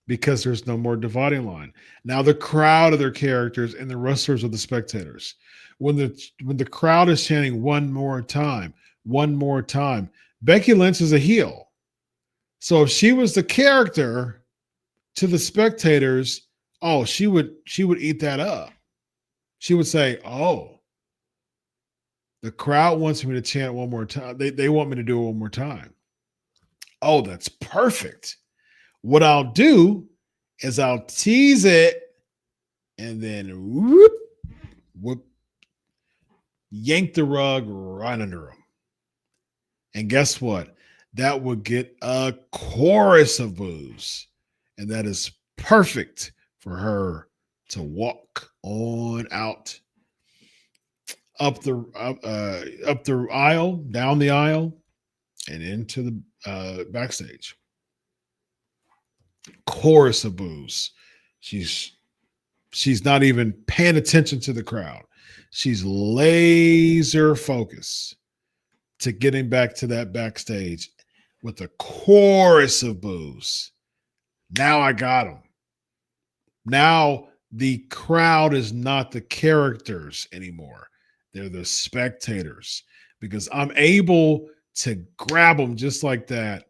because there's no more dividing line. Now the crowd are their characters and the wrestlers are the spectators. When the crowd is chanting one more time, Becky Lynch is a heel. So if she was the character to the spectators, she would eat that up. She would say, "Oh, the crowd wants me to chant one more time. They want me to do it one more time. Oh, that's perfect. What I'll do is I'll tease it and then whoop, yank the rug right under them. And guess what? That would get a chorus of boos. And that is perfect for her to walk on out up the aisle, down the aisle, and into the backstage. Chorus of boos. She's not even paying attention to the crowd. She's laser focused to getting back to that backstage with a chorus of boos. Now I got them. Now the crowd is not the characters anymore. They're the spectators, because I'm able to grab them just like that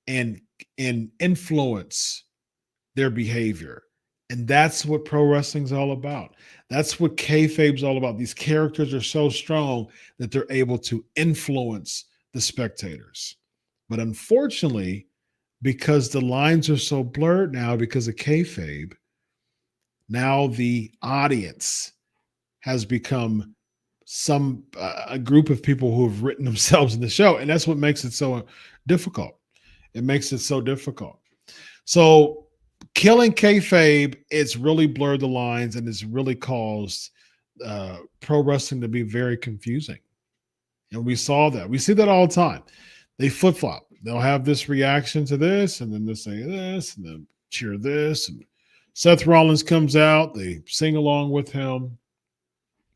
and influence their behavior. And that's what pro wrestling's all about. That's what kayfabe's all about. These characters are so strong that they're able to influence the spectators. But unfortunately, because the lines are so blurred now because of kayfabe, now the audience has become a group of people who have written themselves in the show. And that's what makes it so difficult. It makes it so difficult. So killing kayfabe, it's really blurred the lines, and it's really caused pro wrestling to be very confusing. And we saw that. We see that all the time. They flip-flop. They'll have this reaction to this, and then they'll say this, and then cheer this. And Seth Rollins comes out. They sing along with him.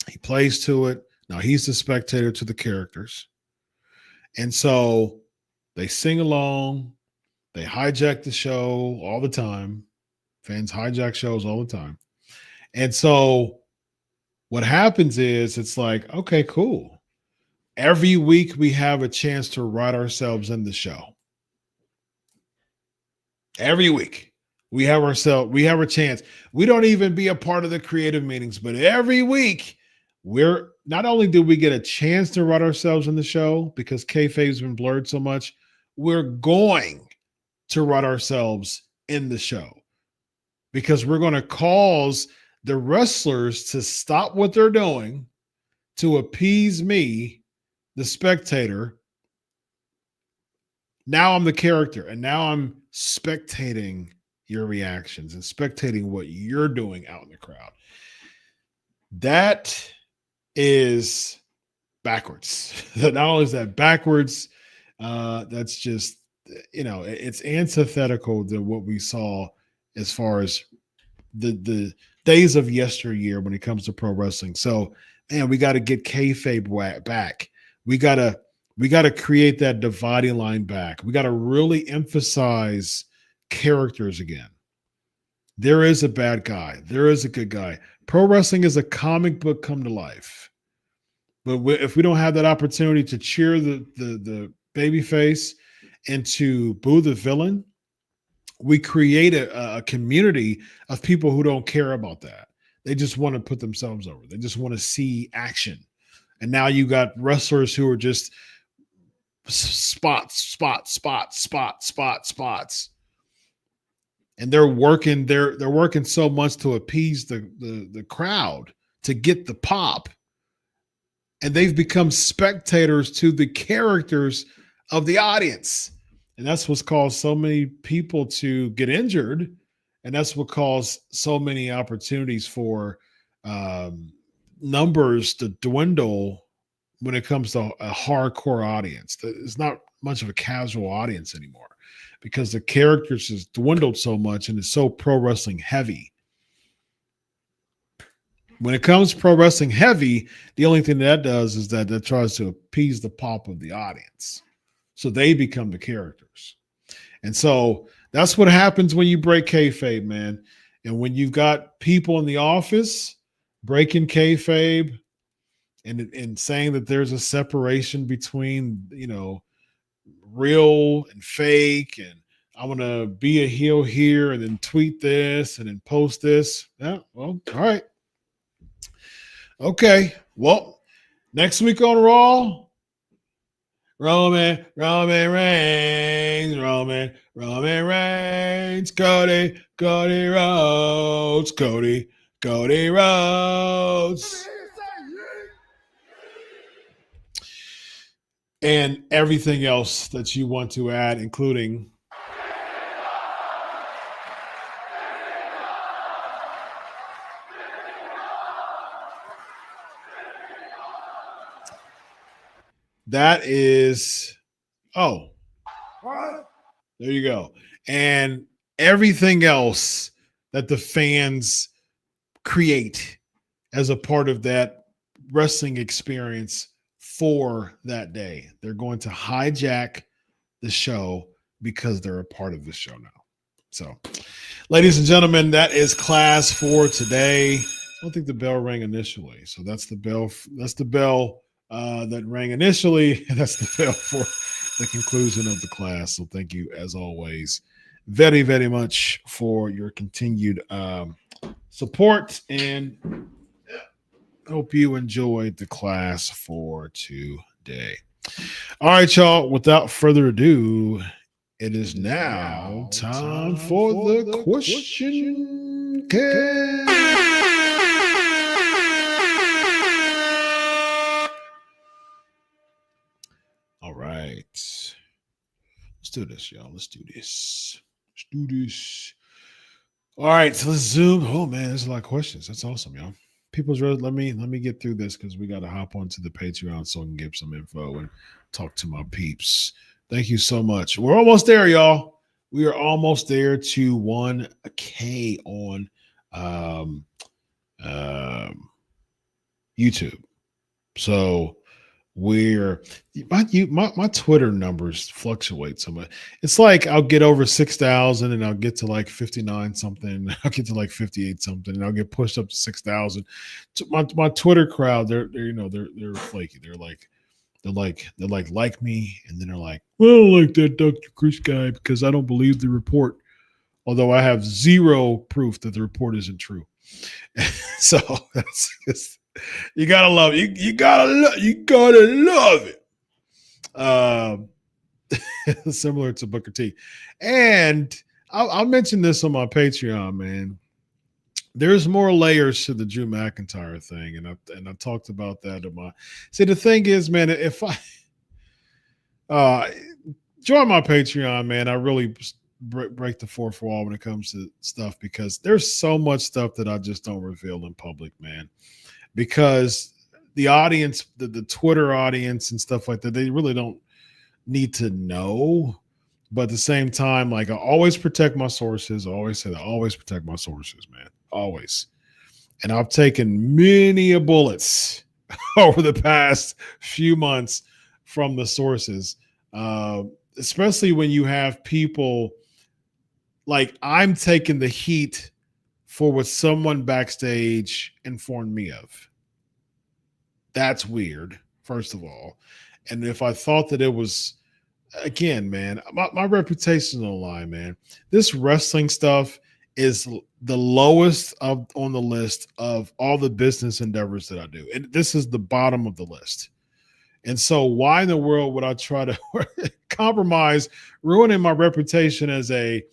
He plays to it. Now he's the spectator to the characters. And so they sing along. They hijack the show all the time. Fans hijack shows all the time. And so what happens is it's like, okay, cool. Every week we have a chance to write ourselves in the show. Every week We have a chance. We don't even be a part of the creative meetings, but every week we're not only do we get a chance to write ourselves in the show because kayfabe's been blurred so much, we're going to write ourselves in the show because we're going to cause the wrestlers to stop what they're doing to appease me, the spectator. Now I'm the character, and now I'm spectating your reactions and spectating what you're doing out in the crowd. That is backwards. Not only is that backwards, that's just, it's antithetical to what we saw as far as the days of yesteryear when it comes to pro wrestling. So, man, we got to get kayfabe back. We got to create that dividing line back. We got to really emphasize characters again. There is a bad guy. There is a good guy. Pro wrestling is a comic book come to life. But if we don't have that opportunity to cheer the baby face and to boo the villain, we create a community of people who don't care about that. They just want to put themselves over. They just want to see action. And now you got wrestlers who are just spots. And they're working so much to appease the crowd to get the pop. And they've become spectators to the characters of the audience. And that's what's caused so many people to get injured. And that's what caused so many opportunities for numbers to dwindle when it comes to a hardcore audience. It's not much of a casual audience anymore because the characters has dwindled so much and it's so pro wrestling heavy. When it comes to pro wrestling heavy, the only thing that does is that tries to appease the pop of the audience. So they become the characters. And so that's what happens when you break kayfabe, man. And when you've got people in the office breaking kayfabe and saying that there's a separation between, real and fake, and I want to be a heel here and then tweet this and then post this. Yeah, well, all right. Okay. Well, next week on Raw, Roman Reigns, Cody Rhodes. And everything else that you want to add, including that is, there you go. And everything else that the fans create as a part of that wrestling experience for that day. They're going to hijack the show because they're a part of the show now. So, ladies and gentlemen, that is class for today. I don't think the bell rang initially. So that's the bell. That's the bell that rang initially. That's the bell for the conclusion of the class. So thank you, as always, very, very much for your continued support, and hope you enjoyed the class for today. All right, y'all. Without further ado, it is now time for the question. All right. Let's do this, y'all. Let's do this. All right, so let's zoom. Oh man, there's a lot of questions. That's awesome, y'all. People's ready. Let me get through this because we got to hop onto the Patreon so I can give some info and talk to my peeps. Thank you so much. We're almost there, y'all. We are almost there to 1K on YouTube. So my Twitter numbers fluctuate so much. It's like I'll get over 6,000 and I'll get to like 59 something. I'll get to like 58 something and I'll get pushed up to 6,000. So my Twitter crowd, they're flaky. They're like me, and then they're like, well, I don't like that Dr. Chris guy because I don't believe the report. although I have zero proof that the report isn't true. So that's just, you gotta love it. You gotta love it. Similar to Booker T. And I'll mention this on my Patreon, man. There's more layers to the Drew McIntyre thing, and I talked about that in my. See, the thing is, man, if I join my Patreon, man, I really break the fourth wall when it comes to stuff, because there's so much stuff that I just don't reveal in public, man. Because the audience, the Twitter audience and stuff like that, they really don't need to know. But at the same time, like, I always protect my sources. I always say that. I always protect my sources, man. Always. And I've taken many bullets over the past few months from the sources, especially when you have people like, I'm taking the heat for what someone backstage informed me of. That's weird, first of all. And if I thought that it was, again, man, my reputation on the line, man. This wrestling stuff is the lowest on the list of all the business endeavors that I do. And this is the bottom of the list. And so why in the world would I try to compromise, ruining my reputation as a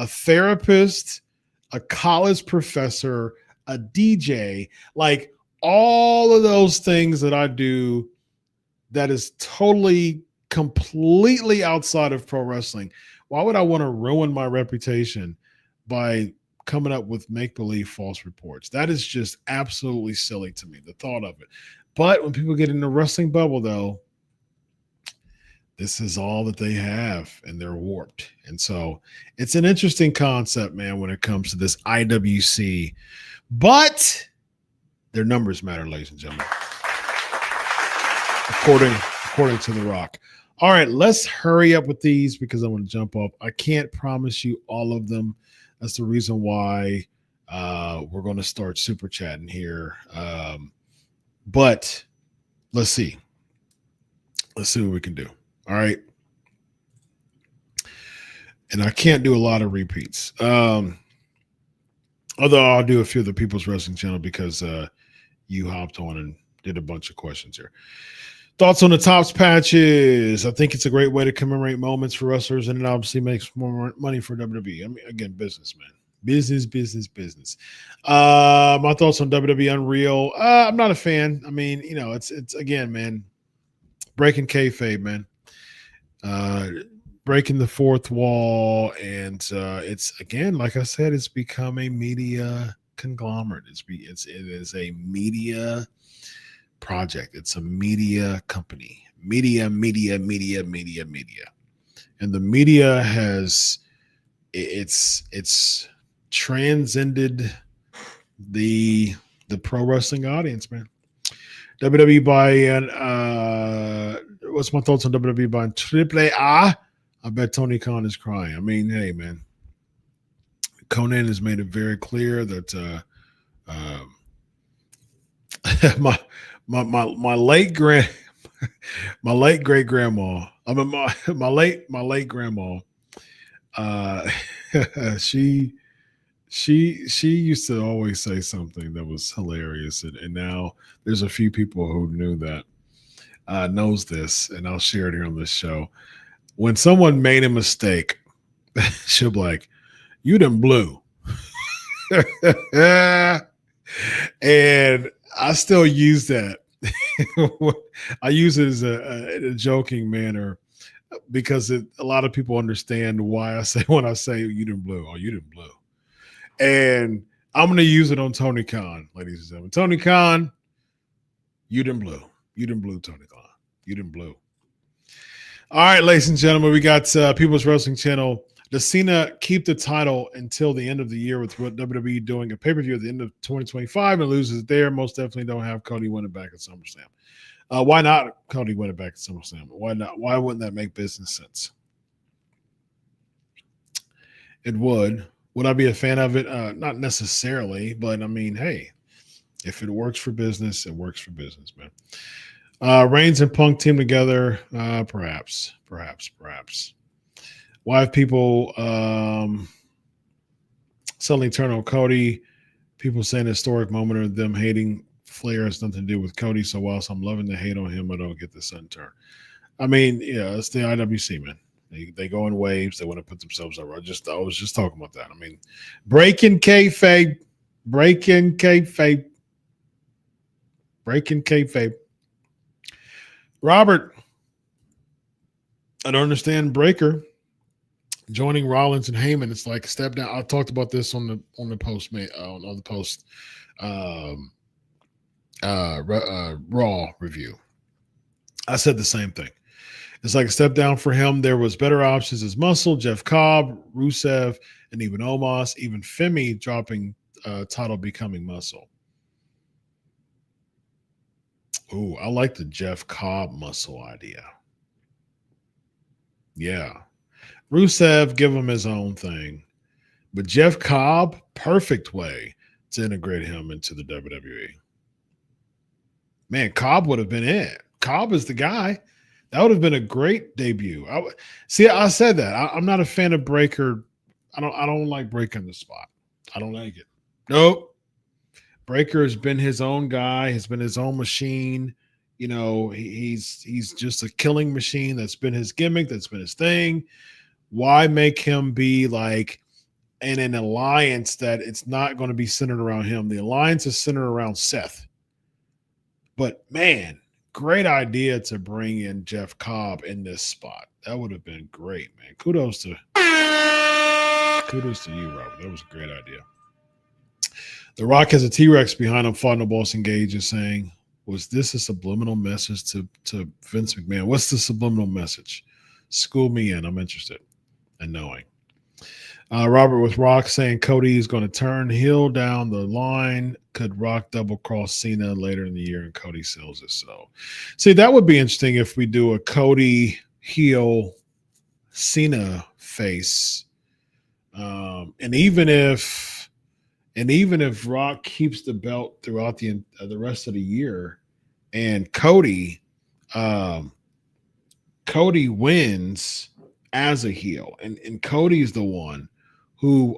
therapist, a college professor, a DJ, like all of those things that I do that is totally, completely outside of pro wrestling. Why would I want to ruin my reputation by coming up with make-believe false reports? That is just absolutely silly to me, the thought of it. But when people get in the wrestling bubble, though, this is all that they have, and they're warped. And so it's an interesting concept, man, when it comes to this IWC. But their numbers matter, ladies and gentlemen, according to The Rock. All right, let's hurry up with these because I want to jump off. I can't promise you all of them. That's the reason why we're going to start super chatting here. But let's see. Let's see what we can do. All right. And I can't do a lot of repeats. Although I'll do a few of the People's Wrestling Channel because you hopped on and did a bunch of questions here. Thoughts on the Tops patches? I think it's a great way to commemorate moments for wrestlers, and it obviously makes more money for WWE. I mean, again, business, man. Business. My thoughts on WWE Unreal. I'm not a fan. I mean, you know, it's again, man, breaking kayfabe, man. Breaking the fourth wall, and it's, again, like I said, it's become a media conglomerate. It is a media project. It's a media company. Media. And the media has it's transcended the pro wrestling audience, man. WWE buying what's my thoughts on WWE buying AAA? I bet Tony Khan is crying. I mean, hey, man, Conan has made it very clear that my late great grandma. I mean, my late grandma. She used to always say something that was hilarious, and now there's a few people who knew that, knows this, and I'll share it here on this show. When someone made a mistake, she'll be like, "You done blew," and I still use that. I use it as in a joking manner because a lot of people understand why I say, when I say "you done blew," or "you done blew," and I'm going to use it on Tony Khan, ladies and gentlemen. Tony Khan, you done blew. You done blew, Tony Khan. You done blew. All right, ladies and gentlemen, we got People's Wrestling Channel. Does Cena keep the title until the end of the year with what WWE doing a pay-per-view at the end of 2025 and loses it there? Most definitely don't have Cody win it back at SummerSlam. Why not Cody win it back at SummerSlam? Why not? Why wouldn't that make business sense? It would. Would I be a fan of it? Not necessarily, but I mean, hey, if it works for business, it works for business, man. Reigns and Punk team together, perhaps. Why have people Suddenly turn on Cody. People saying historic moment of them hating Flair has nothing to do with Cody. So whilst I'm loving the hate on him, I don't get the sun turn. I mean, yeah, it's the IWC, man. They go in waves. They want to put themselves over. I was just talking about that. I mean, breaking kayfabe. Robert, I don't understand Breaker joining Rollins and Heyman. It's like a step down. I talked about this on the post, on the post Raw review. I said the same thing. It's like a step down for him. There was better options as Muscle, Jeff Cobb, Rusev, and even Omos, even Femi dropping title becoming Muscle. Ooh, I like the Jeff Cobb Muscle idea. Yeah. Rusev, give him his own thing. But Jeff Cobb, perfect way to integrate him into the WWE. Man, Cobb would have been it. Cobb is the guy. That would have been a great debut. I said that. I'm not a fan of Breaker. I don't like breaking the spot. I don't like it. Nope. Breaker has been his own guy, has been his own machine. You know, he's just a killing machine. That's been his gimmick. That's been his thing. Why make him be like in an alliance that it's not going to be centered around him? The alliance is centered around Seth. But man, great idea to bring in Jeff Cobb in this spot. That would have been great, man. Kudos to you, Robert. That was a great idea. The Rock has a T-Rex behind him, Final Boss engages, saying, was this a subliminal message to Vince McMahon? What's the subliminal message? School me in. I'm interested in knowing. Robert with Rock saying Cody is going to turn heel down the line. Could Rock double cross Cena later in the year and Cody sells it? So, see, that would be interesting if we do a Cody heel Cena face. And even if Rock keeps the belt throughout the rest of the year, and Cody wins as a heel, and Cody's the one who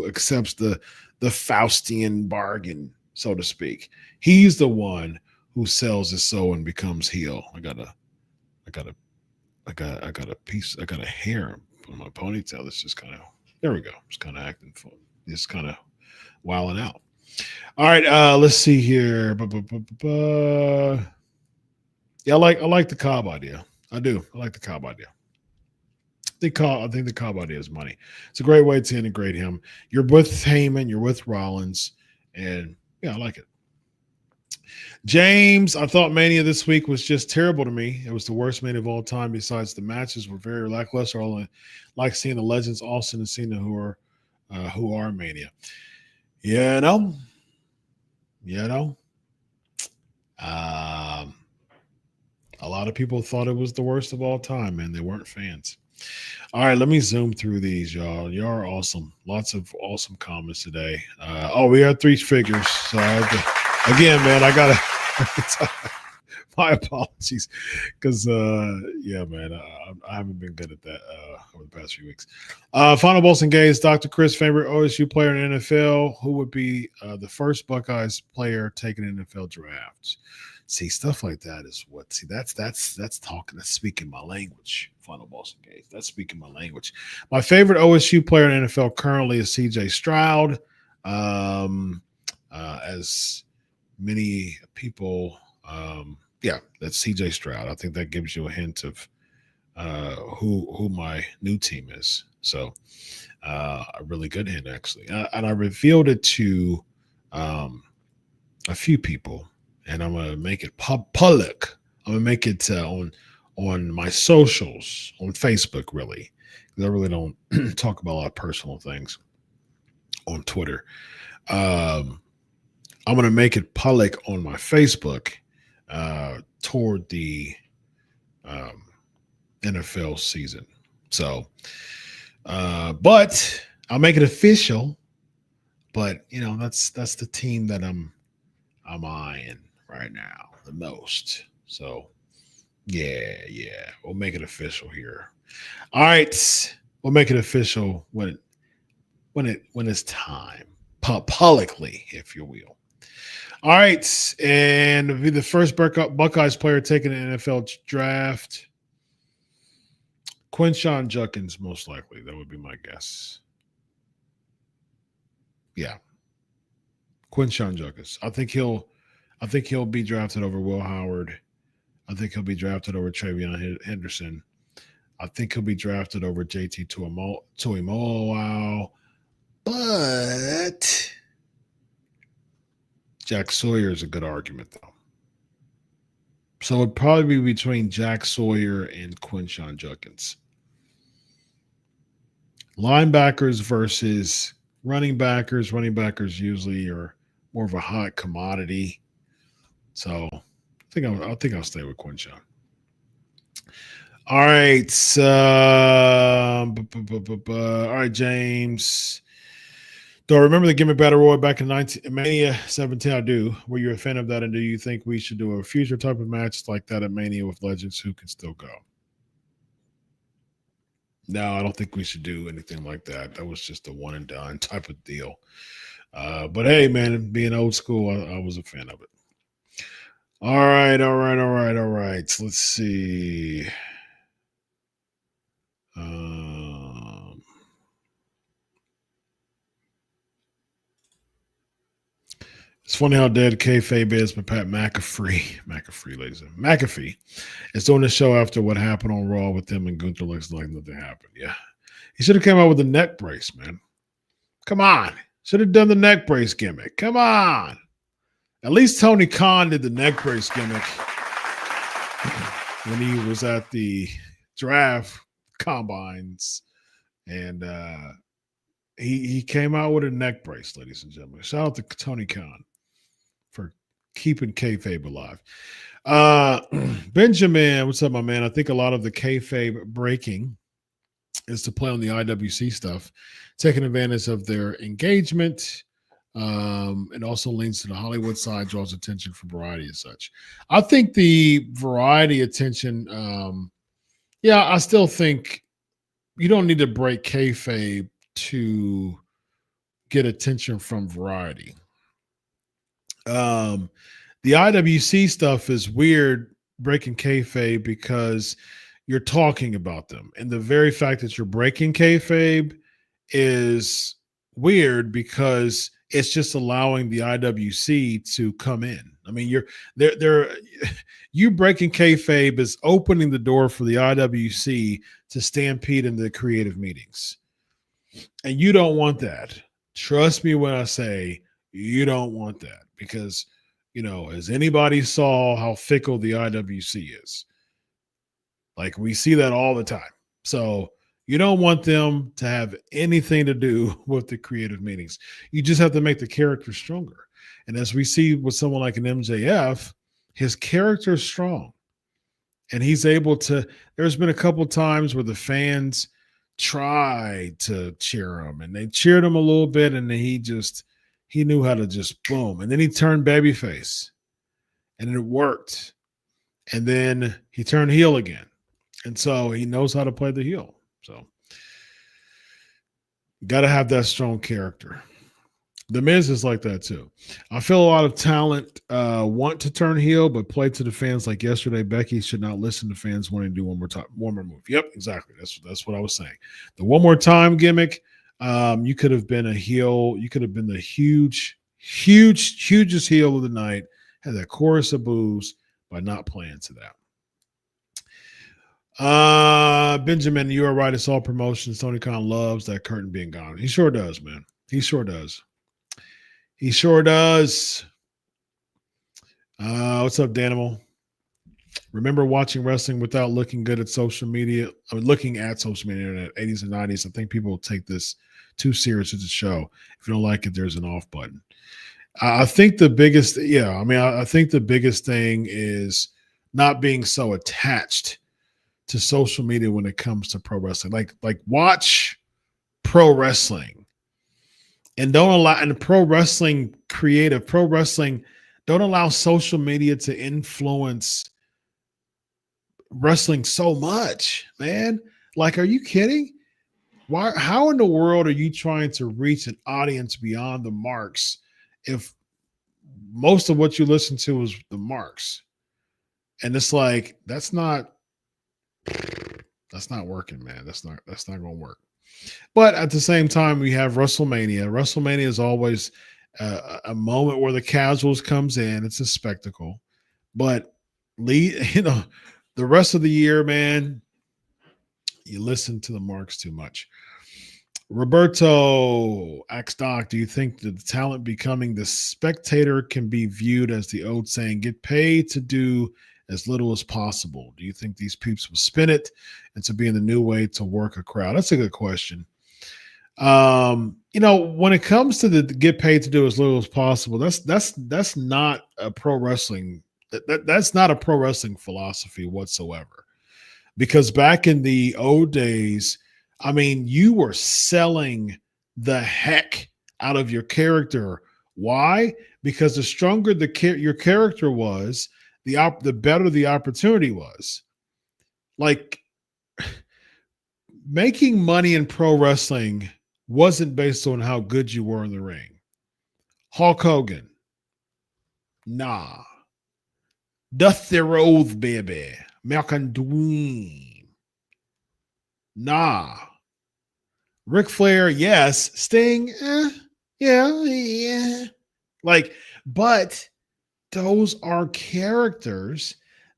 accepts the Faustian bargain, so to speak. He's the one who sells his soul and becomes heel. I got a hair on my ponytail that's just kind of, there we go. It's kind of acting fun. It's kind of wilding out. All right, let's see here. Yeah, I like the Cobb idea. I do. I like the Cobb idea. I think the Cobb idea is money. It's a great way to integrate him. You're with Heyman, you're with Rollins, and yeah, I like it. James, I thought Mania this week was just terrible to me. It was the worst Mania of all time. Besides, the matches were very lackluster. I like seeing the legends Austin and Cena who are Mania. A lot of people thought it was the worst of all time, and they weren't fans. All right, let me zoom through these, y'all. Y'all are awesome. Lots of awesome comments today. We had 3 figures. So again, man, I gotta my apologies, because man, I haven't been good at that over the past few weeks. Final Boss engaged. Dr. Chris, favorite OSU player in NFL. Who would be the first Buckeyes player taken in NFL drafts? See, stuff like that is what. See, that's talking. That's speaking my language. Final Boss engaged. That's speaking my language. My favorite OSU player in NFL currently is C.J. Stroud. As many people, that's C.J. Stroud. I think that gives you a hint of who my new team is. So a really good hint, actually. And I revealed it to a few people, and I'm going to make it public. I'm going to make it on my socials, on Facebook, really. Because I really don't talk about a lot of personal things on Twitter. I'm going to make it public on my Facebook toward the NFL season. So, but I'll make it official. But that's the team that I'm eyeing right now the most. So, yeah, we'll make it official here. All right, we'll make it official when when it's time, publicly, if you will. All right, and be the first Buckeyes player taken in the NFL draft. Quinshon Judkins, most likely. That would be my guess. Yeah, Quinshon Judkins. I think he'll be drafted over Will Howard. I think he'll be drafted over Travion Henderson. I think he'll be drafted over JT Tuimoloau. But Jack Sawyer is a good argument, though. So it'd probably be between Jack Sawyer and Quinshon Judkins. Linebackers versus running backers. Running backers usually are more of a hot commodity. So I think I'll stay with Quinshon. All right. All right, James. Do I remember the Gimme Battle Royal back in Mania 17? I do. Were you a fan of that? And do you think we should do a future type of match like that at Mania with legends who can still go? No, I don't think we should do anything like that. That was just a one and done type of deal. But hey, man, being old school, I was a fan of it. All right. Let's see. It's funny how dead kayfabe is, but Pat McAfee, ladies and McAfee, is doing the show after what happened on Raw with him and Gunther looks like nothing happened. Yeah, he should have come out with a neck brace, man. Come on, should have done the neck brace gimmick. Come on, at least Tony Khan did the neck brace gimmick when he was at the draft combines, and he came out with a neck brace, ladies and gentlemen. Shout out to Tony Khan for keeping kayfabe alive. Benjamin, what's up, my man? I think a lot of the kayfabe breaking is to play on the IWC stuff, taking advantage of their engagement. It also leans to the Hollywood side, draws attention from variety and such. I think the variety attention, I still think you don't need to break kayfabe to get attention from variety. The IWC stuff is weird, breaking kayfabe, because you're talking about them, and the very fact that you're breaking kayfabe is weird because it's just allowing the IWC to come in. I mean, you breaking kayfabe is opening the door for the IWC to stampede into the creative meetings, and you don't want that. Trust me when I say you don't want that, because, as anybody saw how fickle the IWC is, like we see that all the time. So you don't want them to have anything to do with the creative meetings. You just have to make the character stronger. And as we see with someone like an MJF, his character is strong. And he's able to, there's been a couple times where the fans tried to cheer him, and they cheered him a little bit, and then he knew how to just boom. And then he turned babyface, and it worked. And then he turned heel again. And so he knows how to play the heel. So got to have that strong character. The Miz is like that too. I feel a lot of talent want to turn heel, but play to the fans. Like yesterday, Becky should not listen to fans wanting to do one more move. Yep, exactly. That's what I was saying. The one more time gimmick. You could have been a heel. You could have been the hugest heel of the night. Had that chorus of boos by not playing to that. Benjamin, you are right. It's all promotions. Tony Khan loves that curtain being gone. He sure does, man. He sure does. He sure does. What's up, Danimal? Remember watching wrestling without looking good at social media? I mean, looking at social media in the 80s and 90s. I think people will take this too serious as a show. If you don't like it, there's an off button. I think the biggest, I think the biggest thing is not being so attached to social media when it comes to pro wrestling. Like watch pro wrestling. And don't allow, and pro wrestling, don't allow social media to influence wrestling so much, man. Like, are you kidding? Why? How in the world are you trying to reach an audience beyond the marks if most of what you listen to is the marks? And it's like that's not working, man. That's not going to work. But at the same time, we have WrestleMania. WrestleMania is always a moment where the casuals comes in. It's a spectacle. But the rest of the year, man, you listen to the marks too much. Roberto asks Doc, do you think that the talent becoming the spectator can be viewed as the old saying, get paid to do as little as possible? Do you think these peeps will spin it into being the new way to work a crowd? That's a good question. When it comes to the get paid to do as little as possible, that's not a pro wrestling that's not a pro wrestling philosophy whatsoever. Because back in the old days, I mean, you were selling the heck out of your character. Why? Because the stronger your character was, the better the opportunity was. Like making money in pro wrestling wasn't based on how good you were in the ring. Hulk Hogan, nah. Dusty Rhodes, baby. Malcolm Dwayne, nah. Ric Flair, yes. Sting, yeah. But those are characters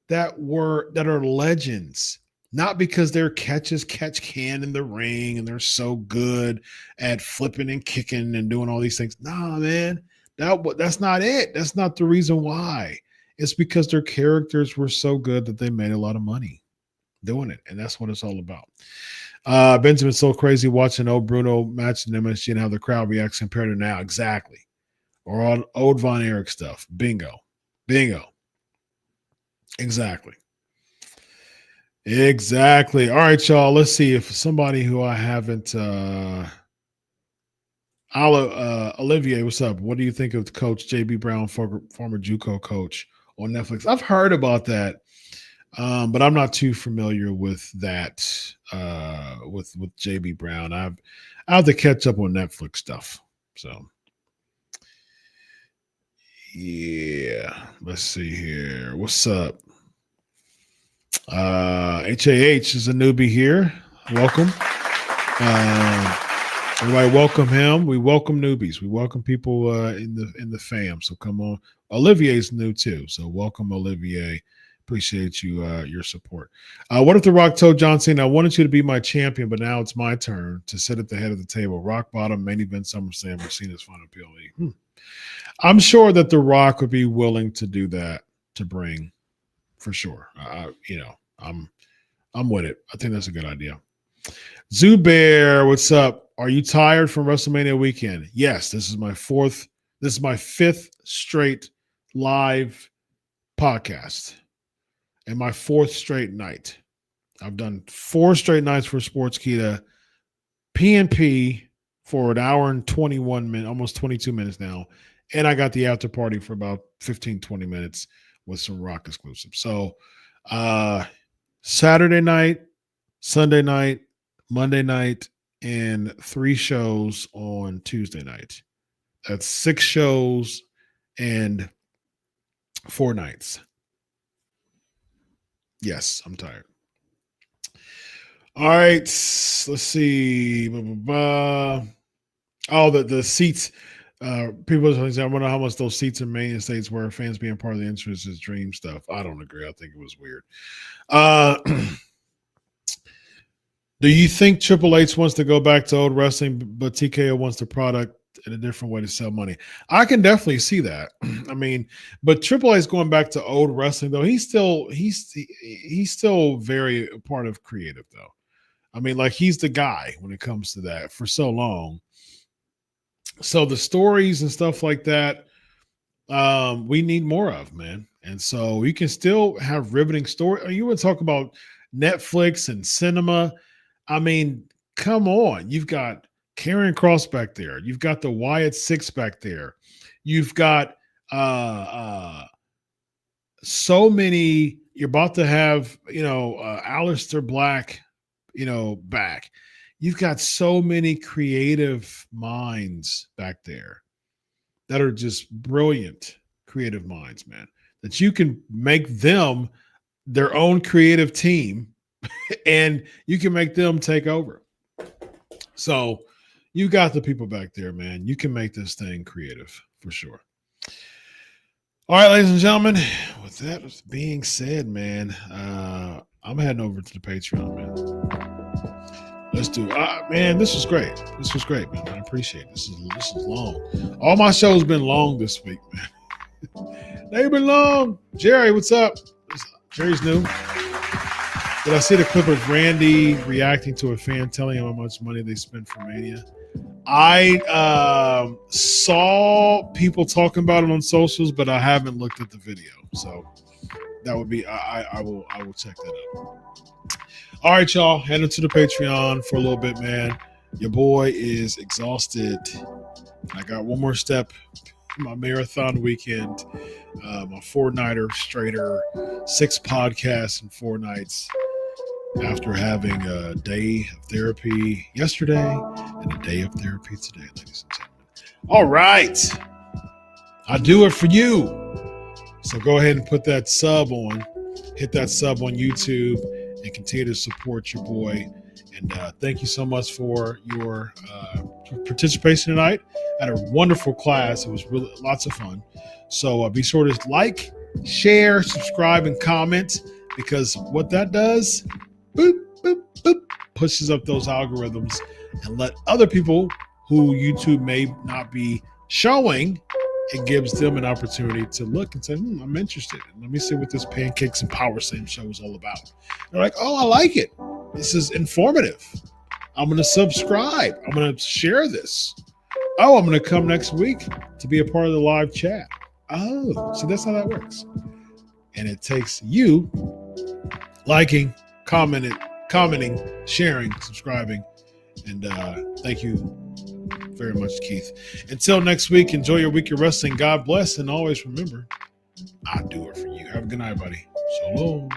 that are legends. Not because their catch can in the ring and they're so good at flipping and kicking and doing all these things. Nah, man, that's not it. That's not the reason why. It's because their characters were so good that they made a lot of money doing it. And that's what it's all about. Benjamin's so crazy watching old Bruno match in MSG and how the crowd reacts compared to now. Exactly. Or old Von Erich stuff. Bingo. Exactly. All right, y'all. Let's see if somebody who I haven't Olivier, what's up? What do you think of Coach JB Brown, former JUCO coach on Netflix? I've heard about that, but I'm not too familiar with that. With JB Brown, I have to catch up on Netflix stuff. So, yeah, let's see here. What's up? HAH is a newbie here. Welcome. Everybody welcome him. We welcome newbies. We welcome people in the fam. So come on. Olivier's new too. So welcome, Olivier. Appreciate you your support. What if The Rock told John Cena, I wanted you to be my champion, but now it's my turn to sit at the head of the table. Rock bottom, main event, SummerSlam, or Cena's final PLE. I'm sure that The Rock would be willing to do that to bring, for sure. I'm with it. I think that's a good idea. Zubair, what's up? Are you tired from WrestleMania weekend? Yes, this is my fifth straight live podcast and my fourth straight night. I've done 4 straight nights for Sportskeeda, PNP for an hour and 21 minutes, almost 22 minutes now. And I got the after party for about 15, 20 minutes with some Rock exclusives. So Saturday night, Sunday night, Monday night, and 3 shows on Tuesday night. That's 6 shows and 4 nights. Yes, I'm tired. All right, let's see. Oh, the seats. People are saying, I wonder how much those seats in Main States where fans being part of the entrance is dream stuff. I don't agree. I think it was weird. Do you think Triple H wants to go back to old wrestling, but TKO wants the product in a different way to sell money? I can definitely see that. I mean, but Triple H going back to old wrestling though, he's still very part of creative though. I mean, like he's the guy when it comes to that for so long. So the stories and stuff like that, we need more of, man. And so you can still have riveting story. You would talk about Netflix and cinema. I mean, come on. You've got Karrion Kross back there. You've got the Wyatt Six back there. You've got so many. You're about to have, Aleister Black, back. you've got so many creative minds back there that are just brilliant creative minds, man, that you can make them their own creative team and you can make them take over. So you got the people back there, man. You can make this thing creative for sure. All right, ladies and gentlemen, with that being said, man, I'm heading over to the Patreon, man. Let's do it. Man, this was great. This was great, man. I appreciate it. This is long. All my shows been long this week, man. They've been long. Jerry, what's up? Jerry's new. Did I see the clip of Randy reacting to a fan telling him how much money they spent for Mania? I saw people talking about it on socials, but I haven't looked at the video. So that would be I will check that out. All right, y'all, heading to the Patreon for a little bit, man. Your boy is exhausted. I got one more step in my marathon weekend. My 4-nighter straighter, 6 podcasts in 4 nights. After having a day of therapy yesterday and a day of therapy today, ladies and gentlemen. All right. I do it for you. So go ahead and put that sub on. Hit that sub on YouTube and continue to support your boy. And thank you so much for your participation tonight. I had a wonderful class. It was really lots of fun. So be sure to like, share, subscribe, and comment, because what that does, boop, boop, boop, pushes up those algorithms and let other people who YouTube may not be showing, it gives them an opportunity to look and say, I'm interested. And let me see what this Pancakes and Power Slam show is all about. They're like, oh, I like it. This is informative. I'm going to subscribe. I'm going to share this. Oh, I'm going to come next week to be a part of the live chat. Oh, so that's how that works. And it takes you liking, commenting, sharing, subscribing. And thank you very much, Keith. Until next week, enjoy your week of wrestling. God bless. And always remember, I do it for you. Have a good night, buddy. Shalom.